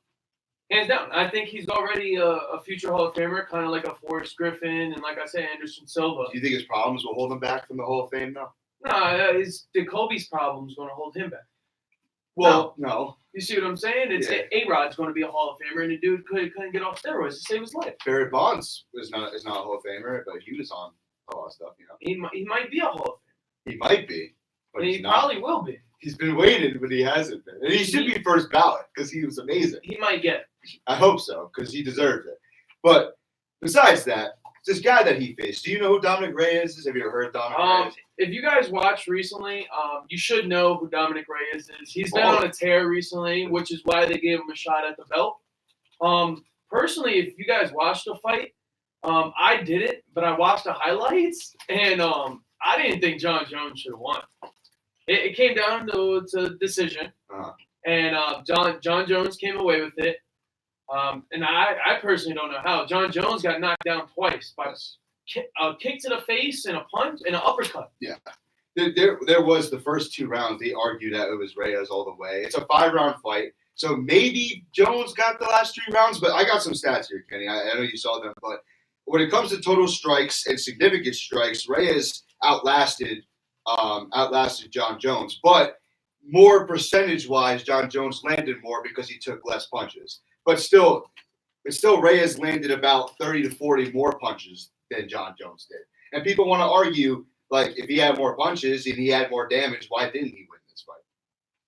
Hands down. I think he's already a future Hall of Famer, kind of like a Forrest Griffin and, like I say, Anderson Silva. Do you think his problems will hold him back from the Hall of Fame now? No, the Kobe's problem's going to hold him back. Well, no. You see what I'm saying? It's Yeah. A-Rod's going to be a Hall of Famer, and the dude couldn't get off steroids to save his life. Barrett Bonds is not a Hall of Famer, but he was on a lot of stuff. He might be a Hall of Famer. He might be, but And he's he not. probably will be. He's been waiting, but he hasn't been. And he should be first ballot because he was amazing. He might get it. I hope so because he deserves it. But besides that, this guy that he faced, do you know who Dominic Reyes is? Have you ever heard of Dominic Reyes? If you guys watched recently, you should know who Dominic Reyes is. He's been on a tear recently, which is why they gave him a shot at the belt. Personally, if you guys watched the fight, I didn't, but I watched the highlights, and I didn't think John Jones should have won. It came down to decision, and John Jones came away with it. And I personally don't know how. John Jones got knocked down twice by a kick to the face and a punch and an uppercut. Yeah. There was the first 2 rounds. They argued that it was Reyes all the way. It's a 5-round fight. So maybe Jones got the last 3 rounds, but I got some stats here, Kenny. I know you saw them. But when it comes to total strikes and significant strikes, Reyes outlasted John Jones. But more percentage-wise, John Jones landed more because he took less punches. But still, but still Reyes landed about 30 to 40 more punches than John Jones did. And people want to argue, like, if he had more punches and he had more damage, why didn't he win this fight?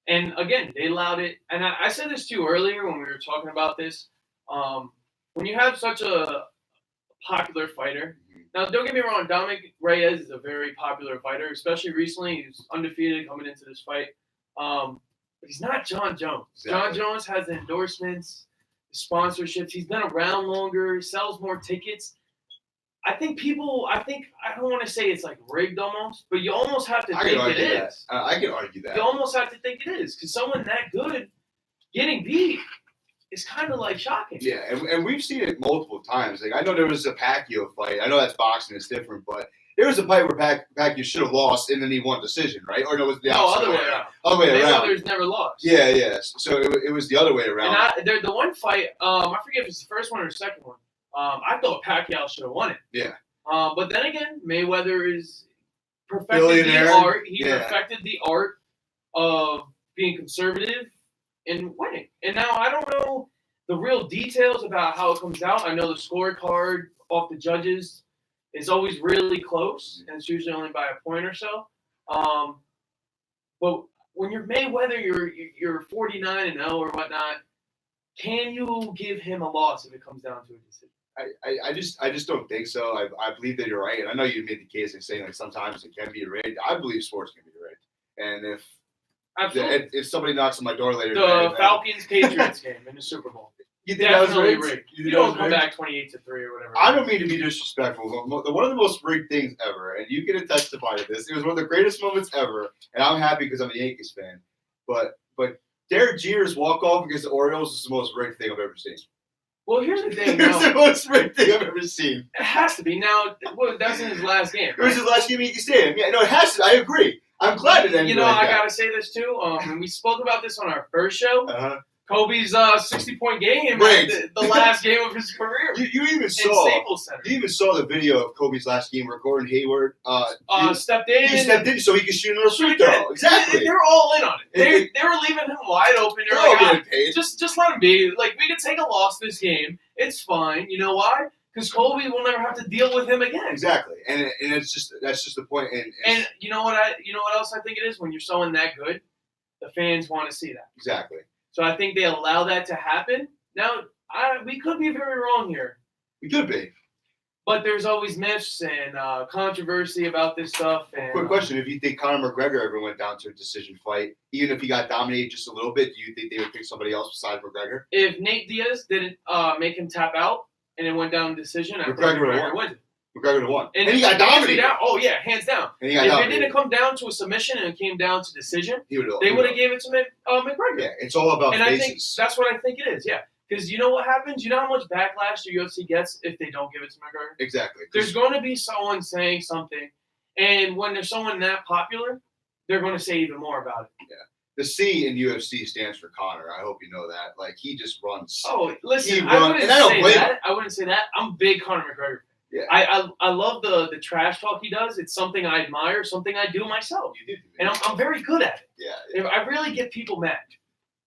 And again, they allowed it. And I said this to you earlier when we were talking about this. When you have such a popular fighter, now don't get me wrong, Dominic Reyes is a very popular fighter, especially recently. He's undefeated coming into this fight. But he's not John Jones. Exactly. John Jones has the endorsements, the sponsorships. He's been around longer, sells more tickets. I don't want to say it's like rigged almost, but you almost have to think it is. I can argue that. You almost have to think it is because someone that good getting beat is kind of like shocking. Yeah, and we've seen it multiple times. Like I know there was a Pacquiao fight. I know that's boxing; it's different, but there was a fight where Pacquiao should have lost, and then he won decision, right? Or no, it was the opposite other way around. Other way around. Mayweather's never lost. Yeah. So it was the other way around. And the one fight, I forget if it's the first one or the second one. I thought Pacquiao should have won it. Yeah. But then again, Mayweather is perfected Billionaire. the art. He Yeah. perfected the art of being conservative and winning. And now I don't know the real details about how it comes out. I know the scorecard off the judges is always really close, and it's usually only by a point or so. But when you're Mayweather, you're 49-0 or whatnot. Can you give him a loss if it comes down to a decision? I just don't think so. I believe that you're right, and I know you made the case in saying like sometimes it can be rigged. I believe sports can be rigged, and if somebody knocks on my door later, The Falcons Patriots game in the Super Bowl. You think that was Definitely rigged? rigged. You You think that was don't come rigged? back 28-3 or whatever. I don't mean to be disrespectful, but one of the most rigged things ever, and you can testify to this. It was one of the greatest moments ever, and I'm happy because I'm a Yankees fan. But Derek Jeter's walk off against the Orioles is the most rigged thing I've ever seen. Well, here's the thing. It's the No, most rigged thing I've ever seen. it has to be. Now, that's in his last game. It was his last game at Yankee Stadium. Yeah, no, it has to. I agree. I'm glad it ended. You know, like I that. gotta say this too. And we spoke about this on our first show. Uh-huh. Kobe's 60-point game, Right. the last game of his career. You even in saw. Staples Center. You even saw the video of Kobe's last game where Gordon Hayward Stepped in. he stepped in so he could shoot another free throw. Exactly. They're all in on it. They were leaving him wide open. They're They're all like, getting paid. just let him be. Like, we could take a loss this game. It's fine. You know why? Because Kobe will never have to deal with him again. Exactly, and it's just that's just the point. And you know what else I think it is? When you're someone that good, the fans want to see that. exactly. So I think they allow that to happen. Now, we could be very wrong here, We could be. but there's always myths and controversy about this stuff. And Quick question: if you think Conor McGregor ever went down to a decision fight, even if he got dominated just a little bit, do you think they would pick somebody else besides McGregor? If Nate Diaz didn't make him tap out and it went down to decision, I think McGregor McGregor won. wins it. McGregor won, and And he got hands dominated. down. Oh yeah, hands down. And he got If it dominated. didn't come down to a submission and it came down to decision, He would they would have gave it to McGregor. Yeah, it's all about And I think faces. that's what I think it is. Yeah, because you know what happens? You know how much backlash the UFC gets if they don't give it to McGregor. Exactly. There's going to be someone saying something, and when there's someone that popular, they're going to say even more about it. The C in UFC stands for Conor. I hope you know that. Like he just runs. Oh, listen, He I run- wouldn't and I don't say blame that. I wouldn't say that. I'm a big Conor McGregor fan. Yeah. I love the trash talk he does. It's something I admire, something I do myself, You do. and I'm very good at it. Yeah. I really get people mad.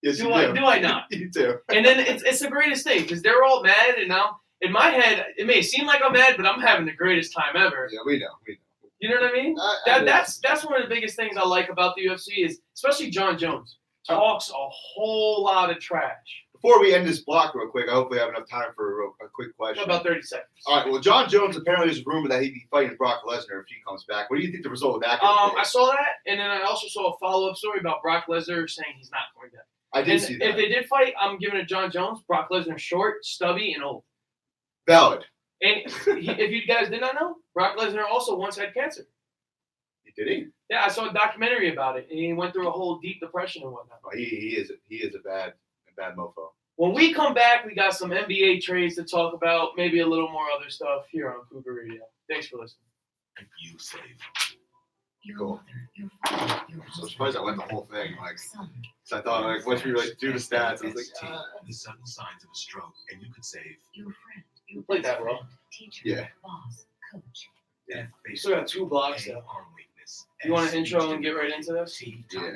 Yes, Do you I? do. Do I not? You do. And then it's the greatest thing because they're all mad, and now in my head it may seem like I'm mad, but I'm having the greatest time ever. Yeah, we know. You know what I mean? That's one of the biggest things I like about the UFC is especially John Jones talks a whole lot of trash. Before we end this block real quick, I hope we have enough time for a quick question. About 30 seconds. All right. Well, John Jones apparently there's a rumor that he'd be fighting Brock Lesnar if he comes back. What do you think the result of that? I saw that, and then I also saw a follow-up story about Brock Lesnar saying he's not going back. I did And see that. if they did fight, I'm giving it John Jones. Brock Lesnar short, stubby, and old. Valid. And if you guys did not know, Brock Lesnar also once had cancer. Did he? Yeah, I saw a documentary about it, and he went through a whole deep depression and whatnot. Oh, he is a bad mofo. When we come back, we got some NBA trades to talk about, maybe a little more other stuff here on Cougar Radio. Thanks for listening. You save. Your Cool. mother, your father, your I'm so husband, surprised I went the whole thing. Like, son, so I thought like once we like do the stats, I was like, ST, the sudden signs of a stroke, and you could save. your friend, your Played best that well. friend, teacher, Yeah. boss, coach. Yeah. You still got 2 blocks, though. You want an intro and get right into this? Yeah.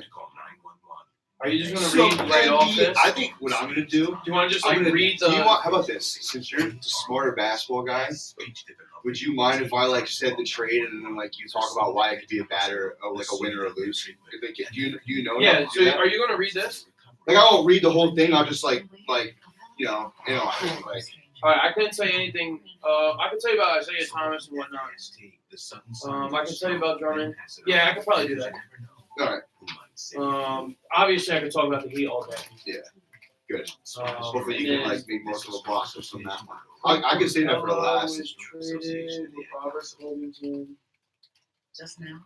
Are Are you just gonna So, read right off this? I think what I'm gonna do. Do you want to just I'm like gonna, read do the? you want, how about this? Since you're the smarter basketball guy, would you mind if I like said the trade and then like you talk about why it could be a bad or like a win or a lose? Like, do you know? Yeah. enough to So do that? are you gonna read this? Like I won't read the whole thing. I'll just like you know like. All right. I couldn't say anything. I could tell you about Isaiah Thomas and whatnot. I can tell you about Drummond. Yeah, I could probably do that. All right. Obviously, I could talk about the Heat all day. Yeah. Good. Um, Hopefully you can and like make most of the blocks from that one. I can say that for the Melo last. was traded. Robert Covington. Just now,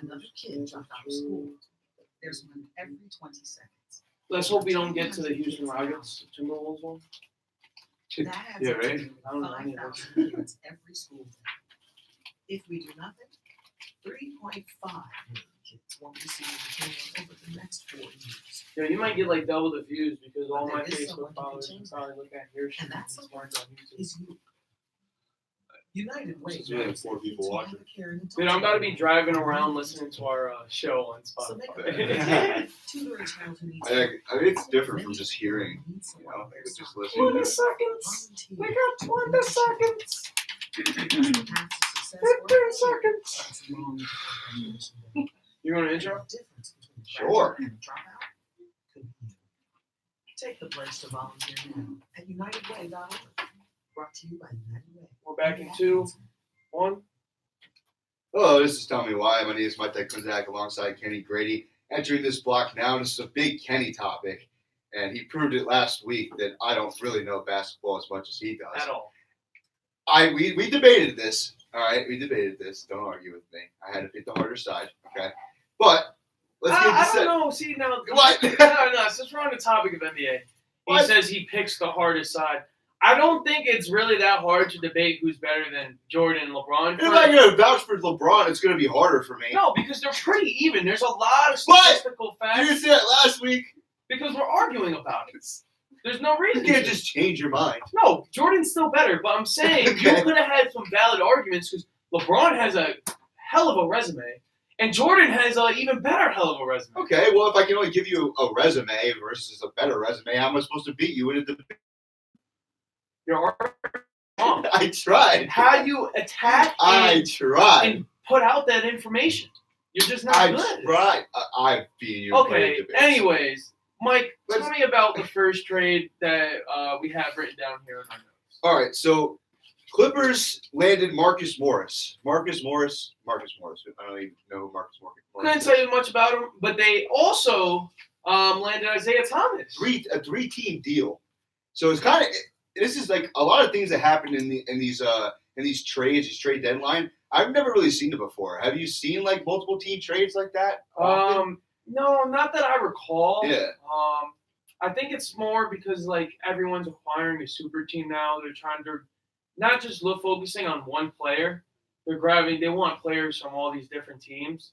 another kid dropped out of school. There's one every 20 seconds. Let's hope we don't get to the Houston Rockets Timberwolves one. That adds Yeah, up to right? nearly I don't know any of those. 5,000 kids every school day. If we do nothing, 3.5 million kids won't receive education over the next 4 years. Yeah, you might get like double the views because all But my there is someone Facebook who can followers change probably look at your shit. And that's and someone start on YouTube. is you. United Way. There's only 4 people watching. Dude, I'm about to be driving around listening to our show on So make Spotify. tutor a child who needs I think it's different from just hearing. You know, like it's just listening. To it. seconds. volunteer. got 20 seconds. Because the path to success 15 or seconds. starts long before graduation. You want an intro? The difference between Sure. graduate and dropout could be you. Take the pledge to volunteer now at UnitedWay.org. Brought to you by United Way. We're back in 2, 1. Hello, this is Tell Me Why. My name is Mike Kunzak alongside Kenny Grady. Entering this block now, this is a big Kenny topic, and he proved it last week that I don't really know basketball as much as he does. At all. We debated this. All right, we debated this. Don't argue with me. I had to pick the harder side. Okay, but let's get I this. don't know. See, now. What? No. Since we're on the topic of NBA, he What? says he picks the hardest side. I don't think it's really that hard to debate who's better than Jordan and LeBron. If I'm gonna vouch for LeBron, it's gonna be harder for me. No, because they're pretty even. There's a lot of What? statistical You facts didn't say that last week. because we're arguing about it. There's no You reason. can't to. just change your mind. No, Jordan's still better, but I'm saying Okay. you could have had some valid arguments because LeBron has a hell of a resume, and Jordan has an even better hell of a resume. Okay, well, if I can only give you a resume versus a better resume, how am I supposed to beat you in a debate? You're wrong. I tried. How you attack I and, tried. and put out that information. You're just not I good. tried. I've beaten you in plenty Okay, of debates. anyways, Mike, Let's- tell me about the first trade that we have written down here in our notes. All right, so Clippers landed Marcus Morris. Marcus Morris. I don't even know who Marcus Morris Couldn't is. tell you much about him, but they also landed Isaiah Thomas. A three-team deal. So it's kind of this is like a lot of things that happen in these trades, these trade deadline. I've never really seen it before. Have you seen like multiple team trades like that? often? No, not that I recall. Yeah. I think it's more because like everyone's acquiring a super team now. They're trying to not just focusing on one player. They want players from all these different teams.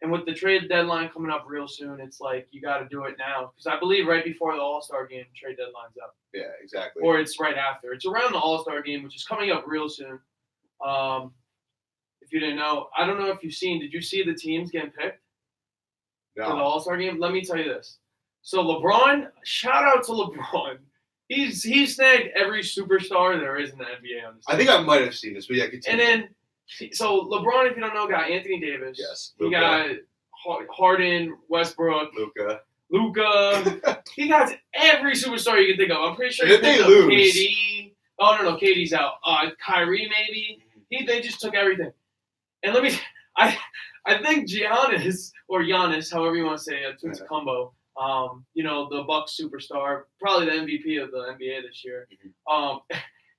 And with the trade deadline coming up real soon, it's like you got to do it now because I believe right before the All-Star game, trade deadline's up, Yeah, exactly. or it's right after. It's around the All-Star game, which is coming up real soon. If you didn't know, I don't know if you've seen. Did you see the teams getting picked for the no. All-Star game? Let me tell you this. So LeBron, shout out to LeBron. He's snagged every superstar there is in the NBA on this. I think I might have seen this, but yeah, continue. And then, so LeBron, if you don't know, got Anthony Davis. Yes, He Luka. got Harden, Westbrook, Luka. He got every superstar you can think of. I'm pretty sure And he if picked they up lose- KD. Oh no, KD's out. Kyrie maybe. They just took everything. And I think Giannis, however you want to say it, it's a combo. The Bucks superstar, probably the MVP of the NBA this year.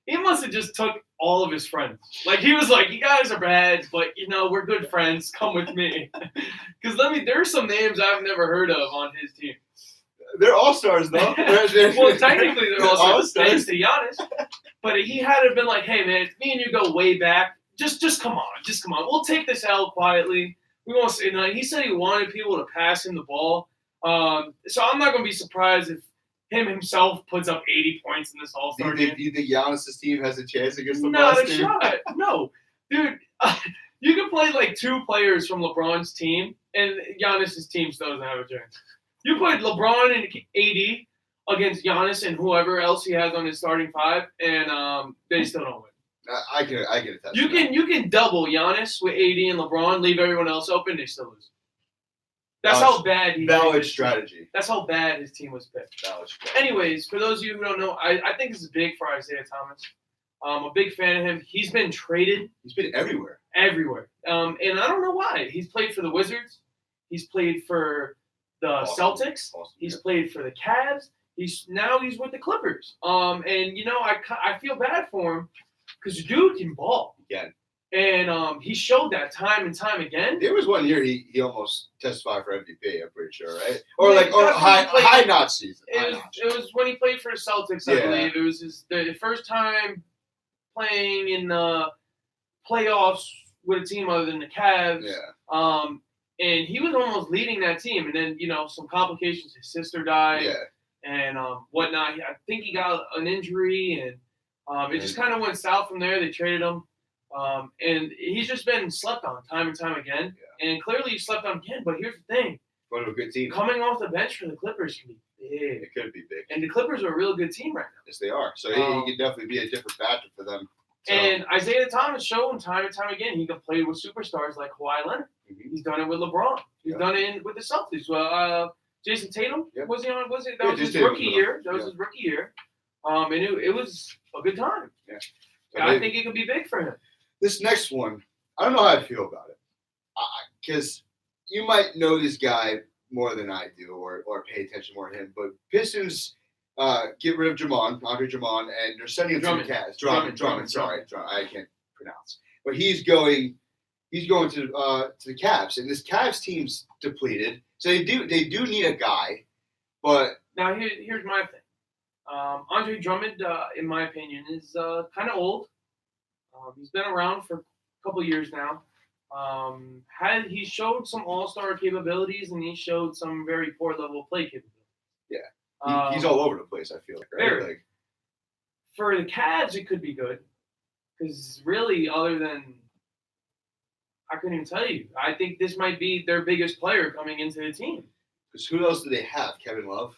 He must have just took all of his friends. Like he was like, "You guys are bad, but we're good friends. Come with me." Because there's some names I've never heard of on his team. They're all stars though. Well, technically they're also all-stars. thanks to Giannis. But he had to have been like, "Hey man, me and you go way back. Just come on. We'll take this L quietly. We won't say nothing." He said he wanted people to pass him the ball. So I'm not gonna be surprised if him himself puts up 80 points in this All-Star game. Do you think Giannis' team has a chance against the Not a Bucks team? shot. No, dude. You can play like two players from LeBron's team, and Giannis' team still doesn't have a chance. You put LeBron and AD against Giannis and whoever else he has on his starting five, and they still don't win. I can attest. You can double Giannis with AD and LeBron, leave everyone else open, they still lose. That's how bad he valid picked. strategy. That's how bad his team was picked. Valid strategy. Anyways, for those of you who don't know, I think this is big for Isaiah Thomas. I'm a big fan of him. He's been traded He's been everywhere. everywhere. And I don't know why. He's played for the Wizards. He's played for the Boston. Celtics. Boston, He's yeah. played for the Cavs. He's with the Clippers. And I feel bad for him because the dude can ball. Again. And he showed that time and time again. There was 1 year he almost testified for MVP. I'm pretty sure, right? Or Yeah, like or that's when he played- high notch season. It was when he played for the Celtics, I Yeah. believe. It was the first time playing in the playoffs with a team other than the Cavs. Yeah. And he was almost leading that team. And then, some complications. His sister died Yeah. and whatnot. I think he got an injury, and it just kind of went south from there. They traded him. And he's just been slept on time and time again. Yeah. And clearly he slept on again. But here's the thing. One of a good team. Coming off the bench for the Clippers can be big. It could be big. And the Clippers are a real good team right now. Yes, they are. So he could definitely be a different factor for them. So, And Isaiah Thomas showed time and time again he can play with superstars like Kawhi Leonard. Mhm. He's done it with LeBron. He's Yeah. done it with the Celtics. Well, Jason Tatum Yep. was he on? Was it that Yeah, was Jason his Tatum rookie was year? That was yeah. his rookie year. And it was a good time. Yeah. Yeah, I think it could be big for him. This next one, I don't know how I feel about it. Because you might know this guy more than I do or pay attention more to him. But Pistons get rid of Andre Drummond, and they're sending him to the Cavs. Drummond. Sorry, I can't pronounce. But he's going to the Cavs, and this Cavs team's depleted. So they do need a guy, but Now here's my thing. Andre Drummond, in my opinion, is kind of old. He's been around for a couple years now. He showed some all-star capabilities, and he showed some very poor level of play capabilities. Yeah. He's all over the place, I feel like, right? Very. Like, For the Cavs, it could be good. Because really, other than I couldn't even tell you. I think this might be their biggest player coming into the team. because who else do they have? Kevin Love?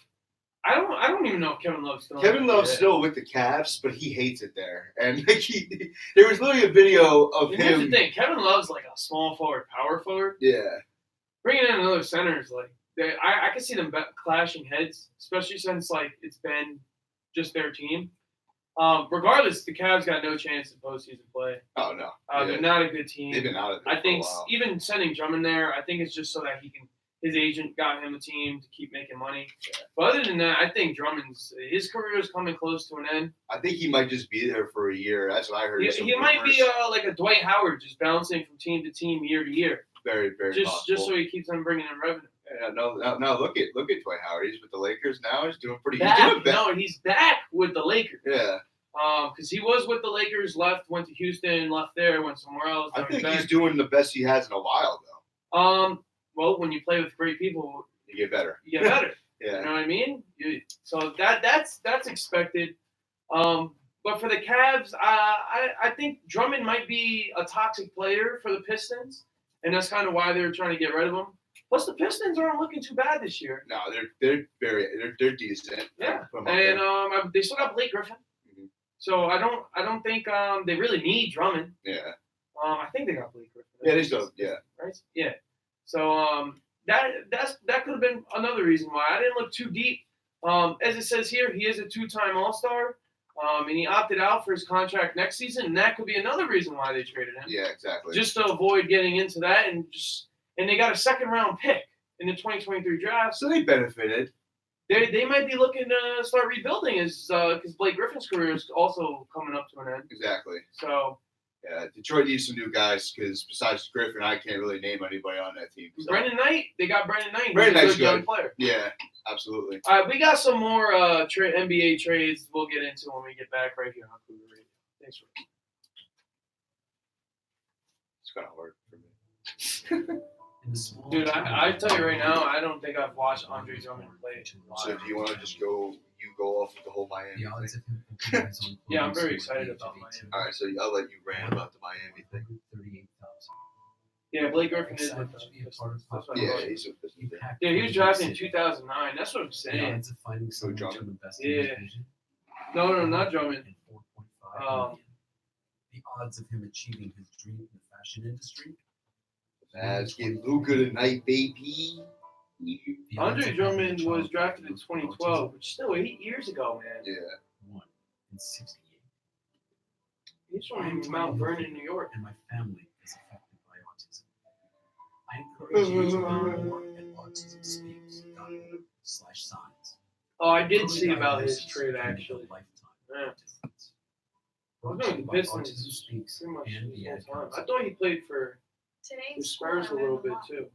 I don't even know if Kevin Love's still. Kevin Love's still with the Cavs, but he hates it there. And like there was literally a video of And here's him. the thing: Kevin Love's like a small forward, power forward. Yeah. Bringing in another center is like I can see them clashing heads, especially since like it's been just their team. Regardless, the Cavs got no chance in postseason play. Oh no. They're not a good team. They've been out of it I think for a while. even sending Drummond there, I think it's just so that his agent got him a team to keep making money. Yeah. But other than that, I think his career is coming close to an end. I think he might just be there for a year. That's what I heard. He might be like a Dwight Howard, just bouncing from team to team, year to year, very, very just possible. so he keeps on bringing in revenue. Yeah, no, look at Dwight Howard. He's with the Lakers now. He's doing pretty. He's Back, doing better. no, he's back with the Lakers. Yeah. Because he was with the Lakers, went to Houston, left there, went somewhere else. I now think back. he's doing the best he has in a while, though. Well, when you play with great people, You get better. you get better. Yeah. You know what I mean? So that's expected. But for the Cavs, I think Drummond might be a toxic player for the Pistons, and that's kind of why they're trying to get rid of him. Plus, the Pistons aren't looking too bad this year. No, they're decent. Yeah, Put 'em up there. and they still got Blake Griffin, Mhm. so I don't think they really need Drummond. Yeah. I think they got Blake Griffin. Yeah, they still. Yeah. Right? Yeah. So that could have been another reason why I didn't look too deep. As it says here, he is a 2-time All-Star, and he opted out for his contract next season, and that could be another reason why they traded him. Yeah, exactly. Just to avoid getting into that, and they got a 2nd-round pick in the 2023 draft. So they benefited. They might be looking to start rebuilding because Blake Griffin's career is also coming up to an end. Exactly. So Yeah, Detroit needs some new guys because besides Griffin, I can't really name anybody on that team. So. Brendan Knight, they got Brendan Knight. Brendan He's a Knight's good young good. player. Yeah, absolutely. All right, we got some more NBA trades we'll get into when we get back right here on Cougar Radio. Thanks for It's kind of hard for me. Dude, I tell you right now, I don't think I've watched Andre Drummond play. So do you want to just go off with the whole Miami The odds thing? of him competing on Yeah, I'm very Forbes excited would be about to be Miami. two. All right, so I'll let you rant about the Miami thing. 38,000. Yeah, Blake Griffin is Excited with to them. be a part of That's Pop what I Yeah, thought. he's a business man. Yeah, he was drafted in 2009. That's what I'm The saying. odds of finding someone to Drummond? invest in Yeah. his vision No, not Drummond. at 4.5 Um, million. The odds of him achieving his dream in the fashion industry. Let's get Luka tonight, baby. The odds Andre of having a Drummond child was drafted in with 2012, which is still 8 years ago, man. Yeah. autism, 1 in 68. He's from Mount Vernon, New York. And my family is affected by autism. I encourage you to learn more at autismspeaks.org/signs. Oh, I did Early see about his diagnosis trade can make a actually. lifetime Yeah. difference. I was Brought to knowing you the by Pistons Autism Speaks pretty much and his the whole Ad time. Council. I thought he played for Today the in school, Spurs I a little learned bit lot. too.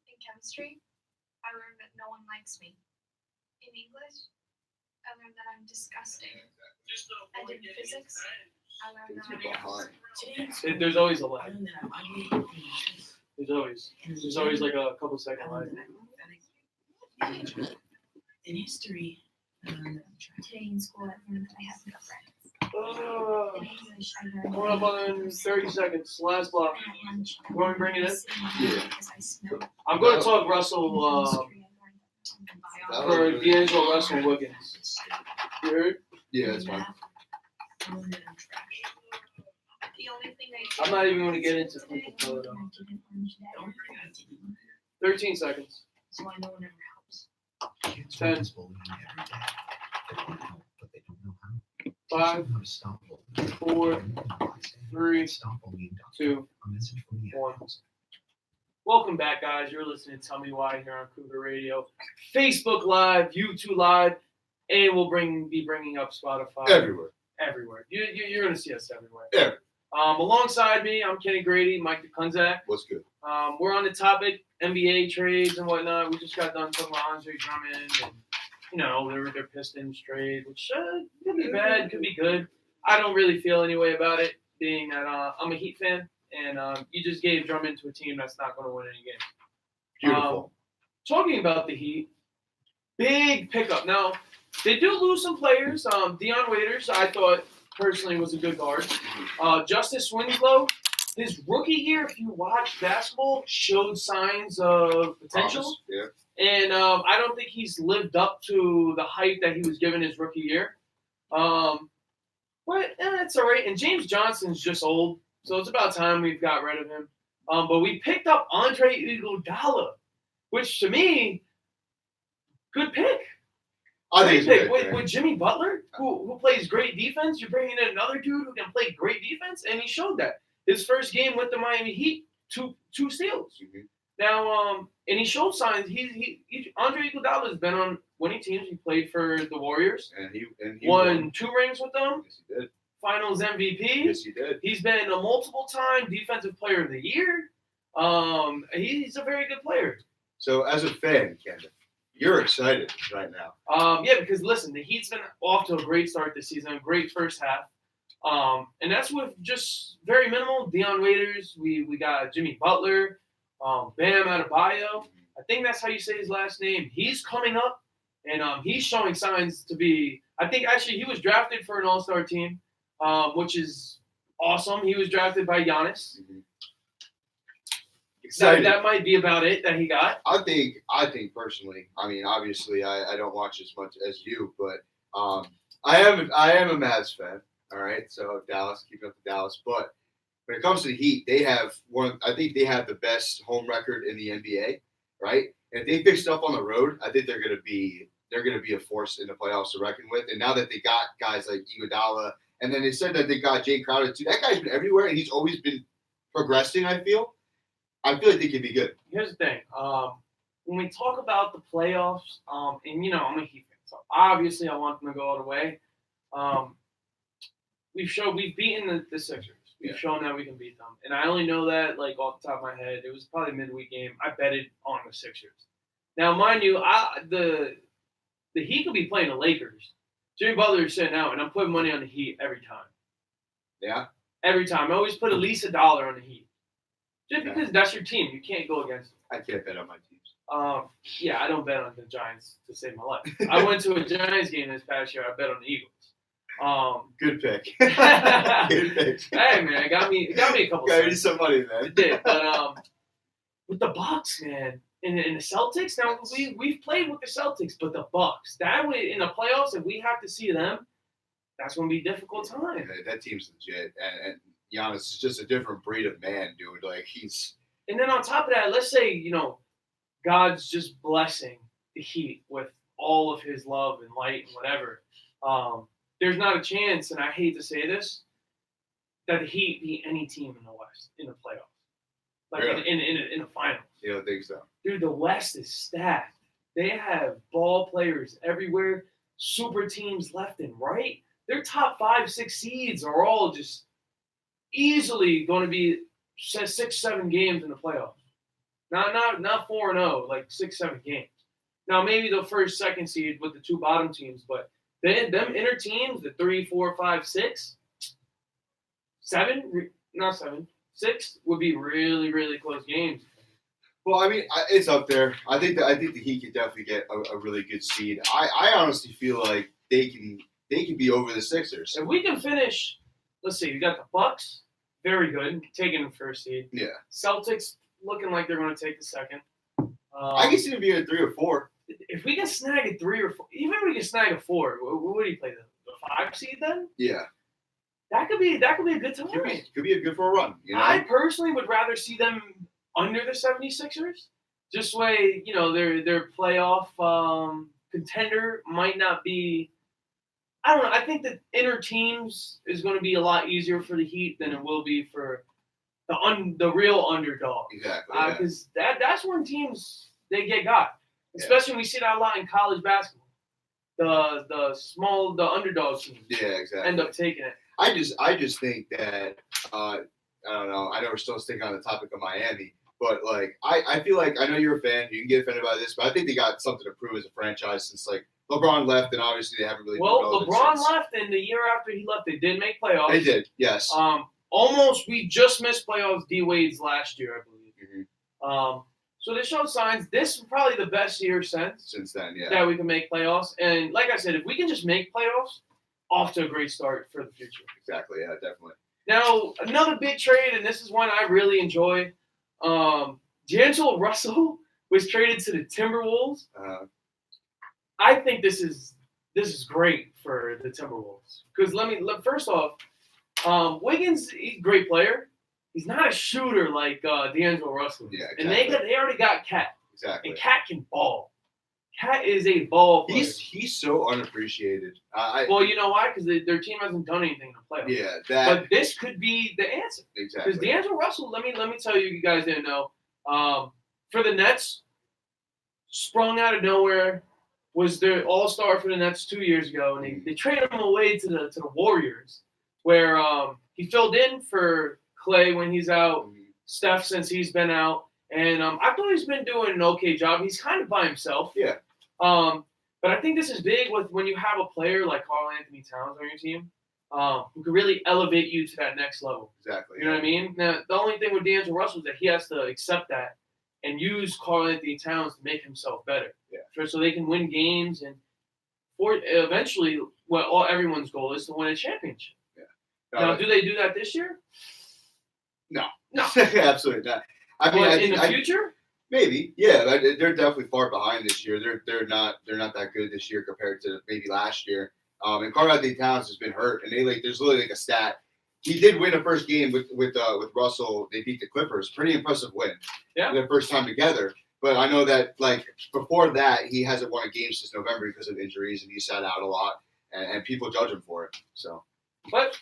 In chemistry, I learned that no one likes me. In English, I learned that I'm disgusting. And in physics, I learned that Get I'm behind. There's always a lag. Other than that, I'm ugly. There's always like a couple second Other lag. than that, in history, I learned that I'm trash. Today in school, I learned that I have no friends. Oh, In English, I learned coming up on 30 seconds. Last block. And at lunch, I You want me to learned bring it that in? sitting here because I smell. I'm going to talk Russell for D'Angelo Russell Wiggins. You heard? Yeah, that's fine. I learned that I'm trash. the only thing I I'm not even going to get into Today, Coca-Cola I though. didn't learn today. Don't bring it to me. 13 seconds. So I know it never helps. Kids 10, witness bullying every day. They want help, but they don't know how. 5, Teach them how to stop bullying. 4, 3, StopBullying.com. 2, A message from the Ad 1. Council. Welcome back, guys. You're listening to Tell Me Why here on Cougar Radio, Facebook Live, YouTube Live, and we'll be bringing up Spotify Everywhere. everywhere. You're going to see us everywhere. Everywhere. Alongside me, I'm Kenny Grady, Mike DeCunzac. What's good? We're on the topic NBA trades and whatnot. We just got done talking about Andre Drummond and their Pistons trade, which could be bad, could be good. I don't really feel any way about it, being that I'm a Heat fan, and you just gave Drummond to a team that's not going to win any games. Beautiful. Talking about the Heat, big pickup. Now, they do lose some players. Dion Waiters, I thought personally was a good guard. Justice Winslow, his rookie year, if you watch basketball, showed signs of potential. Promise. Yeah. And I don't think he's lived up to the hype that he was given his rookie year. But it's all right. And James Johnson's just old, so it's about time we've got rid of him. But we picked up Andre Iguodala, which to me, good pick. I think it's a Great good pick. pick. With Jimmy Butler, who plays great defense, you're bringing in another dude who can play great defense, and he showed that. His first game with the Miami Heat, two steals. Mhm. Now, and he showed signs. Andre Iguodala has been on winning teams. He played for the Warriors, And he won 2 rings with them, Yes, he did. Finals MVP. Yes, he did. He's been a multiple-time Defensive Player of the Year. He's a very good player. So, as a fan, Kendall, you're excited right now. Yeah, because listen, the Heat's been off to a great start this season, a great first half. And that's with just very minimal. Dion Waiters, we got Jimmy Butler, Bam Adebayo. I think that's how you say his last name. He's coming up, and he's showing signs to be. I think actually he was drafted for an All-Star team, which is awesome. He was drafted by Giannis. Mhm. That, Excited. that might be about it that he got. I think personally, I mean, obviously, I don't watch as much as you, but I am a Mavs fan. All right, so Dallas, keeping up with Dallas. But when it comes to the Heat, they have I think they have the best home record in the NBA, right? And if they pick stuff on the road, I think they're gonna be a force in the playoffs to reckon with. And now that they got guys like Iguodala, and then they said that they got Jay Crowder too. That guy's been everywhere, and he's always been progressing. I feel like they could be good. Here's the thing. When we talk about the playoffs, and I'm a Heat fan, so obviously I want them to go all the way. We've beaten the Sixers. We've shown that we can beat them, and I only know that like off the top of my head. It was probably a midweek game. I betted on the Sixers. Now, mind you, the Heat could be playing the Lakers. Jimmy Butler is sitting out, and I'm putting money on the Heat every time. Yeah. Every time, I always put at least $1 on the Heat, just Okay. because that's your team. You can't go against them. I can't bet on my teams. Yeah, I don't bet on the Giants to save my life. I went to a Giants game this past year. I bet on the Eagles. Good pick. Good pick. Hey man, it got me a couple Got you cents. some money, man. It did, but with the Bucks, man, and the Celtics. Now we've played with the Celtics, but the Bucks, that way in the playoffs, if we have to see them, that's gonna be a difficult time. That team's legit, and Giannis is just a different breed of man, dude. Like he's. And then on top of that, let's say God's just blessing the Heat with all of His love and light and whatever. There's not a chance, and I hate to say this, that the Heat beat any team in the West in the playoffs, like Really? in the finals. You don't think so? Dude, the West is stacked. They have ball players everywhere, super teams left and right. Their top 5, 6 seeds are all just easily going to be 6, 7 games in the playoffs. Not 4-0, like 6, 7 games. Now maybe the first, second seed with the 2 bottom teams, but them inner teams, the 3, 4, 5, 6, 7, not 7, 6 would be really, really close games. Well, I mean, it's up there. I think the Heat could definitely get a really good seed. I honestly feel like they can be over the Sixers. If we can finish, let's see, we got the Bucks, very good, taking the first seed. Yeah. Celtics looking like they're going to take the second. I can see them being a 3 or 4. If we can snag a 3 or 4, even if we can snag a 4, what do you play the 5 seed then? Yeah. That could be a good time. Could be a good for a run. You know? I personally would rather see them under the 76ers. Just way, their playoff contender might not be. I don't know. I think that inner teams is going to be a lot easier for the Heat than it will be for the real underdog. Exactly. Because that's when teams they get got. Especially when we see that a lot in college basketball. The underdog teams. Yeah, exactly. End up taking it. I just think that I don't know. I know we're still sticking on the topic of Miami, but like I feel like I know you're a fan. You can get offended by this, but I think they got something to prove as a franchise since like LeBron left, and obviously they haven't really. Well, LeBron left, and the year after he left, they did make playoffs. They did, yes. Almost. We just missed playoffs. D Wade's last year, I believe. Mm-hmm. So they showed signs. This is probably the best year since then, yeah. That we can make playoffs, and like I said, if we can just make playoffs, off to a great start for the future. Exactly. Yeah, definitely. Now another big trade, and this is one I really enjoy. D'Angelo Russell was traded to the Timberwolves. I think this is great for the Timberwolves because first off, Wiggins, he's a great player. He's not a shooter like D'Angelo Russell. Yeah, exactly. And they already got Cat. Exactly. And Cat can ball. Cat is a ball player. He's so unappreciated. Well, you know why? Because their team hasn't done anything in the playoffs. Yeah, but this could be the answer. Exactly. Because D'Angelo Russell, let me tell you, you guys didn't know. For the Nets, sprung out of nowhere, was their all-star for the Nets 2 years ago, and they traded him away to the Warriors, where he filled in for Clay when he's out, Steph since he's been out, and I thought he's been doing an okay job. He's kind of by himself. Yeah. But I think this is big when you have a player like Karl Anthony Towns on your team, who can really elevate you to that next level. Exactly. You know what I mean? Now, the only thing with D'Angelo Russell is that he has to accept that and use Karl Anthony Towns to make himself better. Yeah. So they can win games and eventually, everyone's goal is to win a championship. Yeah. Now, do they do that this year? No. No. Absolutely not. I mean, in the future? Maybe, yeah. They're definitely far behind this year. They're not that good this year compared to maybe last year. And Karl Anthony Towns has been hurt, and there's literally a stat. He did win a first game with Russell. They beat the Clippers. Pretty impressive win. Yeah. Their first time together. But I know that before that, he hasn't won a game since November because of injuries, and he sat out a lot, and people judge him for it. So. But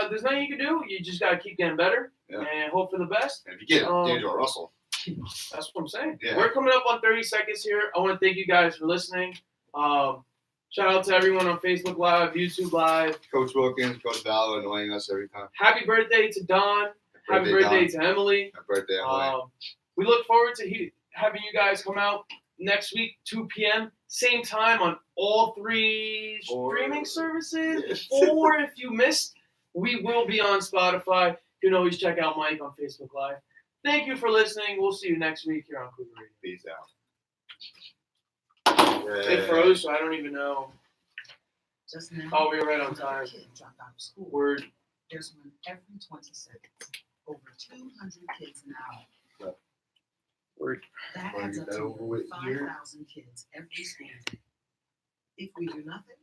there's nothing you can do. You just got to keep getting better and hope for the best. And if you get D'Angelo Russell. That's what I'm saying. Yeah. We're coming up on 30 seconds here. I want to thank you guys for listening. Shout out to everyone on Facebook Live, YouTube Live. Coach Wilkins, Coach Vallo annoying us every time. Happy birthday to Don. Happy birthday to Emily. Happy birthday, Emily. We look forward to having you guys come out next week, 2 p.m., same time on all 3 streaming services. Or if you missed, we will be on Spotify. You can always check out Mike on Facebook Live. Thank you for listening. We'll see you next week here on Cougar Radio. Peace out. It froze, so I don't even know. Just now. Oh, we were right on another time. Kid dropped out of school. Word. There's one every 20 seconds. Over 200 kids an hour. Word. That Wanna adds get up that to over with here? 5,000 kids every school day. If we do nothing,